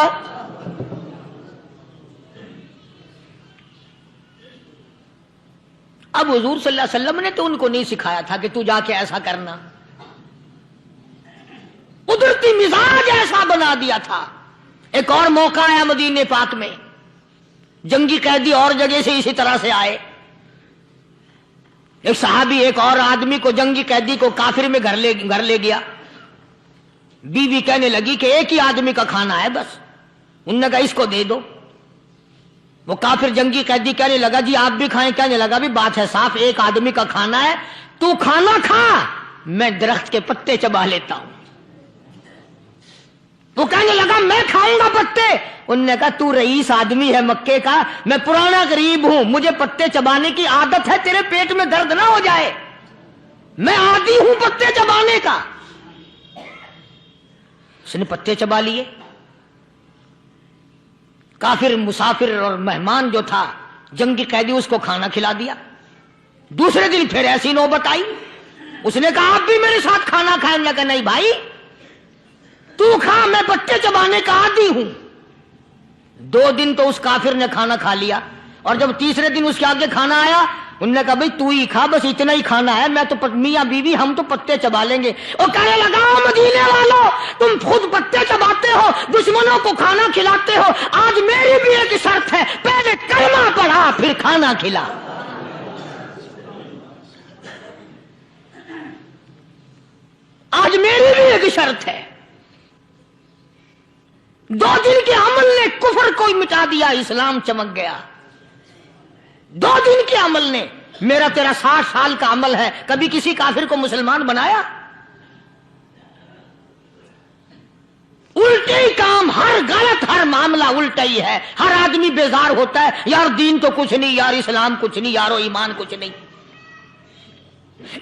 اب حضور صلی اللہ علیہ وسلم نے تو ان کو نہیں سکھایا تھا کہ تو جا کے ایسا کرنا، قدرتی مزاج ایسا بنا دیا تھا. ایک اور موقع آیا مدینے پاک میں، جنگی قیدی اور جگہ سے اسی طرح سے آئے. ایک صحابی ایک اور آدمی کو، جنگی قیدی کو کافر میں گھر لے گیا. بیوی کہنے لگی کہ 1 ہی آدمی کا کھانا ہے بس. انہوں نے کہا اس کو دے دو. وہ کافر جنگی قیدی کہنے لگا جی آپ بھی کھائیں. کہنے لگا بھی بات ہے صاف، 1 آدمی کا کھانا ہے، تو کھانا کھا، میں درخت کے پتے چبا لیتا ہوں. وہ کہنے لگا میں کھاؤں گا پتے. انہوں نے کہا تو رئیس آدمی ہے مکے کا، میں پرانا غریب ہوں، مجھے پتے چبانے کی عادت ہے، تیرے پیٹ میں درد نہ ہو جائے، میں عادی ہوں پتے چبانے کا. اس نے پتے چبا لیے. کافر مسافر اور مہمان جو تھا جنگی قیدی، اس کو کھانا کھلا دیا. دوسرے دن پھر ایسی نوبت آئی، اس نے کہا آپ بھی میرے ساتھ کھانا کھائیں. نے کہا نہیں بھائی تو کھا، میں پتے چبانے کا عادی ہوں. 2 دن تو اس کافر نے کھانا کھا لیا، اور جب تیسرے دن اس کے آگے کھانا آیا انہوں نے کہا بھائی تو ہی کھا، بس اتنا ہی کھانا ہے، میں تو میاں بیوی ہم تو پتے چبا لیں گے۔ اور کہنے لگا مدینے والوں تم خود پتے چباتے ہو، دشمنوں کو کھانا کھلاتے ہو، آج میری بھی ایک شرط ہے، پہلے کلمہ پڑھا پھر کھانا کھلا۔ آج میری بھی ایک شرط ہے۔ 2 دن کے عمل نے کفر کو مٹا دیا، اسلام چمک گیا۔ 2 دن کے عمل نے، میرا تیرا 60 سال کا عمل ہے، کبھی کسی کافر کو مسلمان بنایا؟ الٹے ہی کام، ہر غلط، ہر معاملہ الٹا ہی ہے۔ ہر آدمی بیزار ہوتا ہے، یار دین تو کچھ نہیں، یار اسلام کچھ نہیں، یارو ایمان کچھ نہیں۔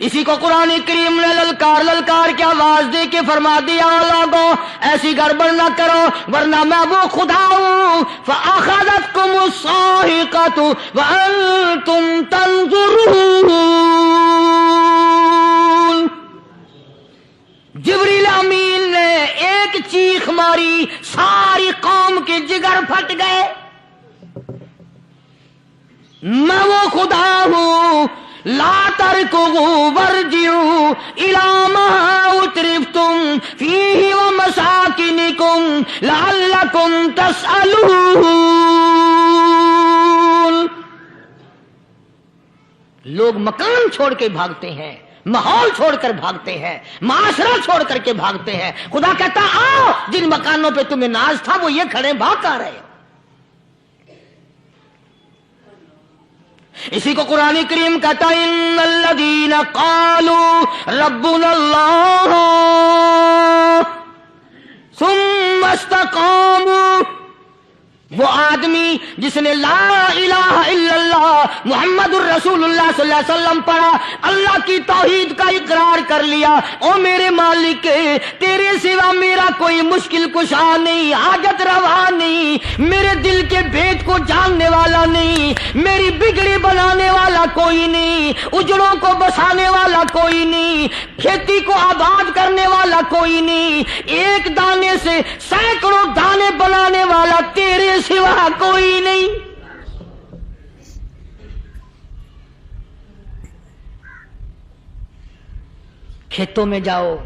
اسی کو قرآن کریم نے للکار کے آواز دے کے فرما دیا، لوگوں ایسی گڑبڑ نہ کرو ورنہ میں وہ خدا ہوں، فَأَخَذَتْكُمُ الصَّاعِقَةُ وَأَنْتُمْ تَنْظُرُونَ۔ جبریل امین نے ایک چیخ ماری، ساری قوم کے جگر پھٹ گئے۔ میں وہ خدا ہوں، لا ترکضوا وارجعوا إلى ما أترفتم فيه ومساكنكم لعلكم تسألون۔ لوگ مکان چھوڑ کے بھاگتے ہیں، ماحول چھوڑ کر بھاگتے ہیں، معاشرہ چھوڑ کر کے بھاگتے ہیں۔ خدا کہتا آؤ، جن مکانوں پہ تمہیں ناز تھا وہ یہ کھڑے بھاگ آ رہے ہو۔ اسی کو قرآن کریم کہتا ہے ان الذین قالوا ربنا اللہ ثم استقاموا، وہ آدمی جس نے لا الہ الا اللہ محمد الرسول اللہ صلی اللہ علیہ وسلم پڑھا، اللہ کی توحید کا اقرار کر لیا، او میرے مالک تیرے سوا میرا کوئی مشکل کشا نہیں، حاجت روا نہیں، میرے دل کے بھید کو جاننے والا نہیں، میری بگڑی بنانے والا کوئی نہیں، اجڑوں کو بسانے والا کوئی نہیں، کھیتی کو آباد کرنے والا کوئی نہیں، ایک دانے سے سینکڑوں دانے بنانے والا تیرے سوا کوئی نہیں۔ کھیتوں میں جاؤ،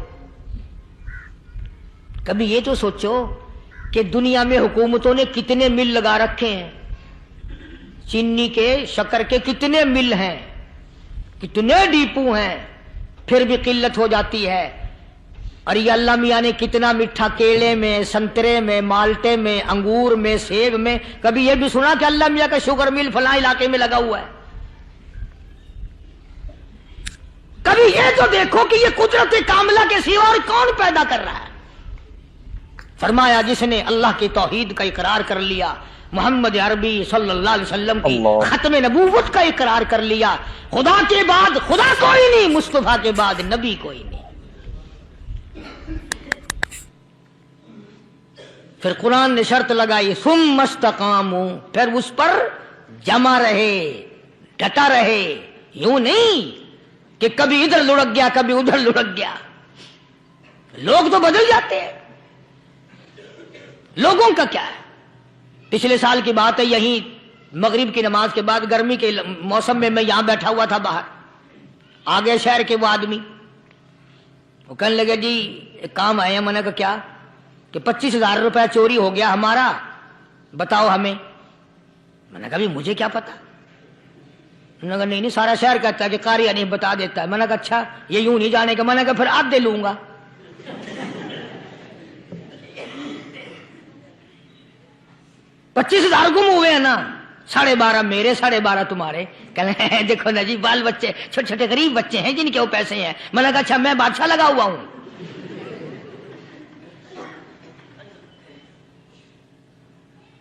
کبھی یہ تو سوچو کہ دنیا میں حکومتوں نے کتنے مل لگا رکھے ہیں، چینی کے، شکر کے کتنے مل ہیں، کتنے ڈیپو ہیں، پھر بھی قلت ہو جاتی ہے۔ اور یہ اللہ میاں نے کتنا میٹھا کیلے میں، سنترے میں، مالٹے میں، انگور میں، سیب میں، کبھی یہ بھی سنا کہ اللہ میاں کا شوگر مل فلاں علاقے میں لگا ہوا ہے؟ کبھی یہ تو دیکھو کہ یہ قدرت کاملہ کے سوا اور کون پیدا کر رہا ہے؟ فرمایا جس نے اللہ کی توحید کا اقرار کر لیا، محمد عربی صلی اللہ علیہ وسلم کی ختم نبوت کا اقرار کر لیا، خدا کے بعد خدا کوئی نہیں، مصطفیٰ کے بعد نبی کوئی نہیں۔ پھر قرآن نے شرط لگائی ثم استقاموا، پھر اس پر جمع رہے، ڈٹا رہے، یوں نہیں کہ کبھی ادھر لڑک گیا کبھی ادھر لڑک گیا۔ لوگ تو بدل جاتے ہیں، لوگوں کا کیا ہے؟ پچھلے سال کی بات ہے، یہیں مغرب کی نماز کے بعد گرمی کے موسم میں میں یہاں بیٹھا ہوا تھا باہر، آگے شہر کے وہ آدمی، وہ کہنے لگے جی ایک کام آئے ہیں۔ میں نے کہا کیا؟ کہ 25,000 روپے چوری ہو گیا ہمارا، بتاؤ ہمیں۔ میں نے کہا مجھے کیا پتا؟ انہوں نے کہا نہیں سارا شہر کہتا ہے کہ قاری نہیں بتا دیتا ہے۔ میں نے کہا اچھا یہ یوں نہیں جانے کا؟ میں نے کہا پھر آدھے لوں گا۔ 25,000 گم ہوئے ہیں نا، 12.5 میرے، 12.5 تمہارے۔ کہنے دیکھو نا جی بال بچے چھوٹے چھوٹے غریب بچے ہیں جن کے وہ پیسے ہیں۔ میں نے کہا اچھا میں بادشاہ لگا ہوا ہوں؟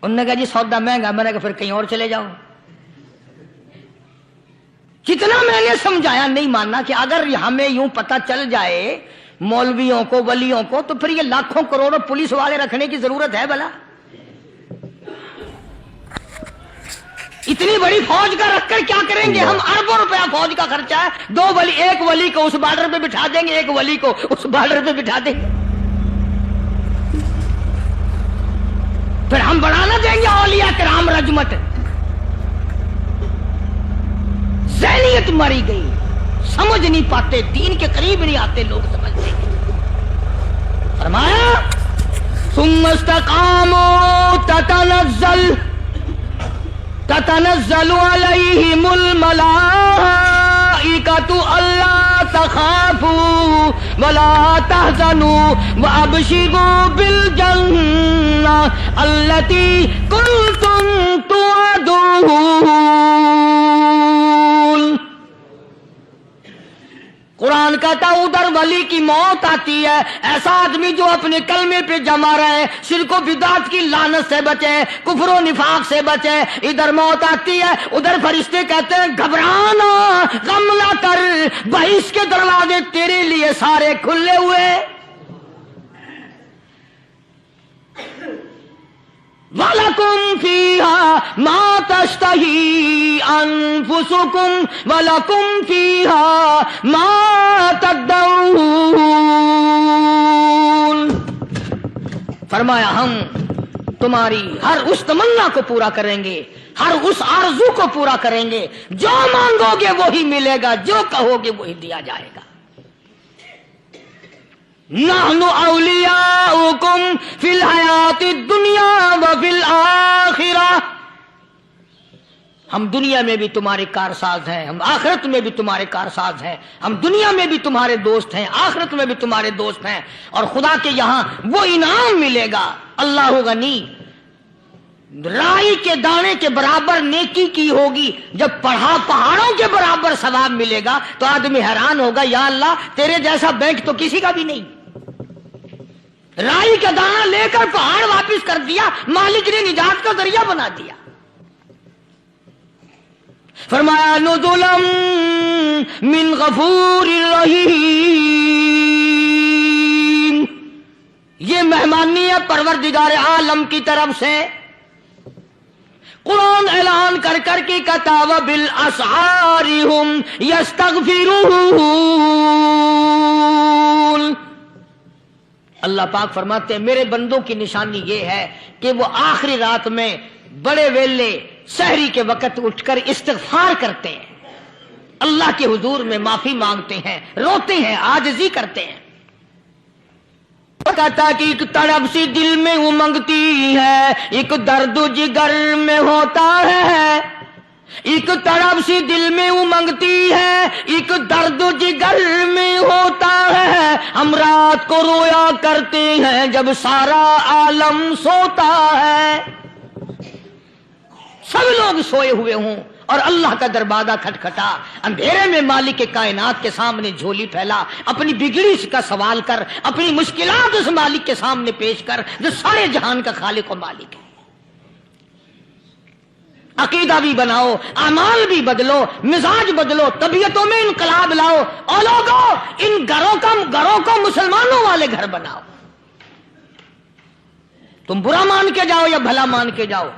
انہوں نے کہا جی سودا مہنگا۔ میں نے کہا پھر کہیں اور چلے جاؤ۔ کتنا میں نے سمجھایا نہیں ماننا کہ اگر ہمیں یوں پتہ چل جائے مولویوں کو، ولیوں کو، تو پھر یہ لاکھوں کروڑوں پولیس والے رکھنے کی ضرورت ہے بھلا؟ اتنی بڑی فوج کا رکھ کر کیا کریں گے ہم؟ اربوں روپیہ فوج کا خرچہ ہے، 2 ولی، ایک ولی کو اس بارڈر پہ بٹھا دیں گے، ایک ولی کو اس بارڈر پہ بٹھا دیں گے، پھر ہم بڑھانا دیں گے اولیاء کرام رجمت۔ ذہنیت ماری گئی، سمجھ نہیں پاتے، دین کے قریب نہیں آتے لوگ سمجھتے۔ فرمایا ثم استقاموا تتنزل علیہم الملائکۃ الا تخافوا ولا تحزنوا وابشروا بالجنہ التی کنتم توعدون۔ قرآن کہتا ہے ادھر ولی کی موت آتی ہے، ایسا آدمی جو اپنے کلمے پہ جمع رہے، شرک و بدعت کی لعنت سے بچے، کفر و نفاق سے بچے، ادھر موت آتی ہے، ادھر فرشتے کہتے ہیں گھبرانا، غم نہ کر، بہشت کے دروازے تیرے لیے سارے کھلے ہوئے۔ وَلَكُمْ فِيهَا مَا تَشْتَهِي أَنفُسُكُمْ وَلَكُمْ فِيهَا مَا تَدَّعُونَ۔ فرمایا ہم تمہاری ہر اس تمنا کو پورا کریں گے، ہر اس آرزو کو پورا کریں گے، جو مانگو گے وہی ملے گا، جو کہو گے وہی دیا جائے گا۔ نحن اولیاؤکم فی الحیات الدنیا وفی الآخرہ، ہم دنیا میں بھی تمہارے کارساز ہیں، ہم آخرت میں بھی تمہارے کارساز ہیں، ہم دنیا میں بھی تمہارے دوست ہیں، آخرت میں بھی تمہارے دوست ہیں، اور خدا کے یہاں وہ انعام ملے گا۔ اللہ غنی، رائی کے دانے کے برابر نیکی کی ہوگی، جب پہاڑوں کے برابر ثواب ملے گا تو آدمی حیران ہوگا، یا اللہ تیرے جیسا بینک تو کسی کا بھی نہیں۔ رائی کا دانہ لے کر پہاڑ واپس کر دیا، مالک نے نجات کا ذریعہ بنا دیا۔ فرمایا نزلا من غفور رحیم، یہ مہمانی ہے پروردگار عالم کی طرف سے۔ قرآن اعلان کر کر کے کہتا وبالاسحار ہم یستغفرون۔ اللہ پاک فرماتے ہیں میرے بندوں کی نشانی یہ ہے کہ وہ آخری رات میں بڑے ویلے سحری کے وقت اٹھ کر استغفار کرتے ہیں، اللہ کے حضور میں معافی مانگتے ہیں، روتے ہیں، عاجزی کرتے ہیں۔ کہتا کہ ایک تڑپ سی دل میں امنگتی ہے، ایک درد جگر میں ہوتا ہے، ایک تڑپ سی دل میں امنگتی ہے، ایک درد جگر میں ہوتا ہے، ہم رات کو رویا کرتے ہیں جب سارا عالم سوتا ہے۔ سب لوگ سوئے ہوئے ہوں اور اللہ کا دروازہ کھٹکھٹا، اندھیرے میں مالک کائنات کے سامنے جھولی پھیلا، اپنی بگڑی کا سوال کر، اپنی مشکلات اس مالک کے سامنے پیش کر جو سارے جہان کا خالق و مالک ہے۔ عقیدہ بھی بناؤ، اعمال بھی بدلو، مزاج بدلو، طبیعتوں میں انقلاب لاؤ، اور لوگوں ان گھروں کو مسلمانوں والے گھر بناؤ۔ تم برا مان کے جاؤ یا بھلا مان کے جاؤ،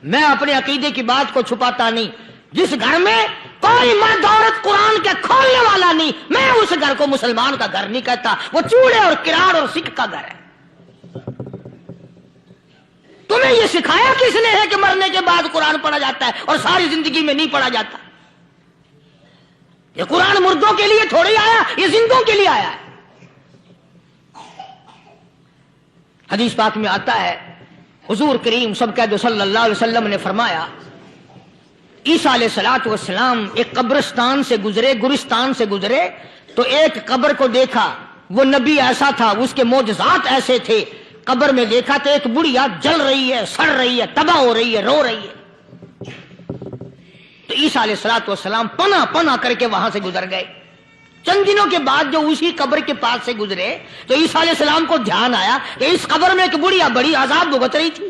میں اپنے عقیدے کی بات کو چھپاتا نہیں۔ جس گھر میں کوئی مرد عورت قرآن کے کھولنے والا نہیں، میں اس گھر کو مسلمان کا گھر نہیں کہتا، وہ چوڑے اور کراڑ اور سکھ کا گھر ہے۔ تمہیں یہ سکھایا کس نے ہے کہ مرنے کے بعد قرآن پڑھا جاتا ہے اور ساری زندگی میں نہیں پڑھا جاتا؟ یہ قرآن مردوں کے لیے تھوڑی آیا، یہ زندوں کے لیے آیا ہے۔ حدیث پاک میں آتا ہے حضور کریم سب کہہ دو صلی اللہ علیہ وسلم نے فرمایا عیسیٰ علیہ السلام ایک قبرستان سے گزرے، گورستان سے گزرے تو ایک قبر کو دیکھا، وہ نبی ایسا تھا، اس کے معجزات ایسے تھے۔ قبر میں دیکھا تو ایک بڑھیا جل رہی ہے، سڑ رہی ہے، تباہ ہو رہی ہے، رو رہی ہے۔ تو عیسیٰ علیہ السلام پناہ کر کے وہاں سے گزر گئے۔ چند دنوں کے بعد جو اسی قبر کے پاس سے گزرے تو عیسیٰ علیہ السلام کو دھیان آیا کہ اس قبر میں ایک بڑھیا بڑی عذاب بھگت رہی تھی،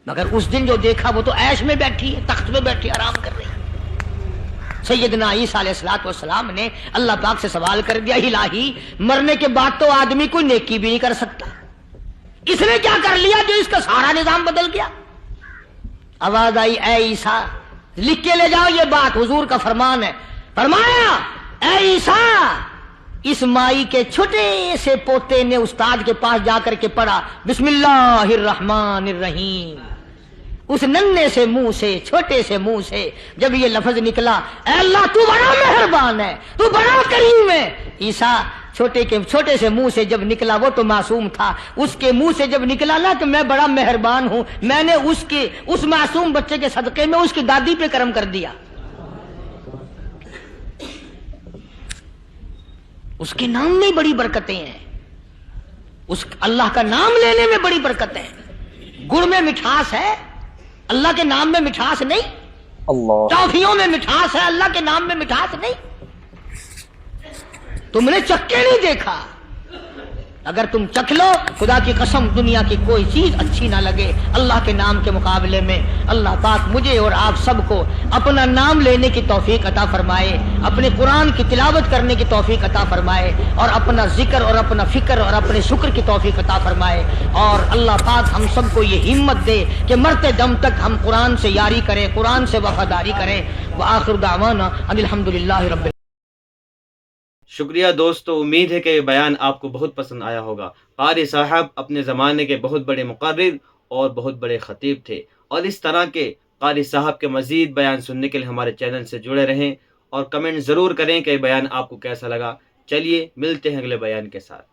مگر اس دن جو دیکھا وہ تو عیش میں بیٹھی ہے، تخت میں بیٹھی آرام کر رہی ہے۔ سیدنا عیسیٰ علیہ السلام نے اللہ پاک سے سوال کر دیا، الہی مرنے کے بعد تو آدمی کوئی نیکی بھی نہیں کر سکتا، اس نے کیا کر لیا جو اس کا سارا نظام بدل گیا؟ آواز آئی اے عیسیٰ لکھ کے لے جاؤ یہ بات، حضور کا فرمان ہے۔ فرمایا اے عیسیٰ، اس مائی کے چھوٹے سے پوتے نے استاد کے پاس جا کر کے پڑھا بسم اللہ الرحمن الرحیم، اس ننھے سے منہ سے، چھوٹے سے منہ سے جب یہ لفظ نکلا، اے اللہ تو بڑا مہربان ہے، تو بڑا کریم ہے، عیسیٰ چھوٹے سے منہ سے جب نکلا، وہ تو معصوم تھا، اس کے منہ سے جب نکلا نا کہ میں بڑا مہربان ہوں، میں نے اس معصوم بچے کے صدقے میں اس کی دادی پہ کرم کر دیا۔ اس کے نام میں بڑی برکتیں ہیں، اس اللہ کا نام لینے میں بڑی برکت ہے۔ گڑ میں مٹھاس ہے، اللہ کے نام میں مٹھاس نہیں۔ اللہ ٹافیوں میں مٹھاس ہے، اللہ کے نام میں مٹھاس نہیں۔ تم نے چکھ کے نہیں دیکھا، اگر تم چکھ لو، خدا کی قسم دنیا کی کوئی چیز اچھی نہ لگے اللہ کے نام کے مقابلے میں۔ اللہ پاک مجھے اور آپ سب کو اپنا نام لینے کی توفیق عطا فرمائے، اپنے قرآن کی تلاوت کرنے کی توفیق عطا فرمائے، اور اپنا ذکر اور اپنا فکر اور اپنے شکر کی توفیق عطا فرمائے، اور اللہ پاک ہم سب کو یہ ہمت دے کہ مرتے دم تک ہم قرآن سے یاری کریں، قرآن سے وفاداری کریں۔ وآخر دعوانا ان الحمدللہ رب۔ شکریہ دوستو، امید ہے کہ یہ بیان آپ کو بہت پسند آیا ہوگا۔ قاری صاحب اپنے زمانے کے بہت بڑے مقرر اور بہت بڑے خطیب تھے، اور اس طرح کے قاری صاحب کے مزید بیان سننے کے لیے ہمارے چینل سے جڑے رہیں، اور کمنٹ ضرور کریں کہ یہ بیان آپ کو کیسا لگا۔ چلیے ملتے ہیں اگلے بیان کے ساتھ۔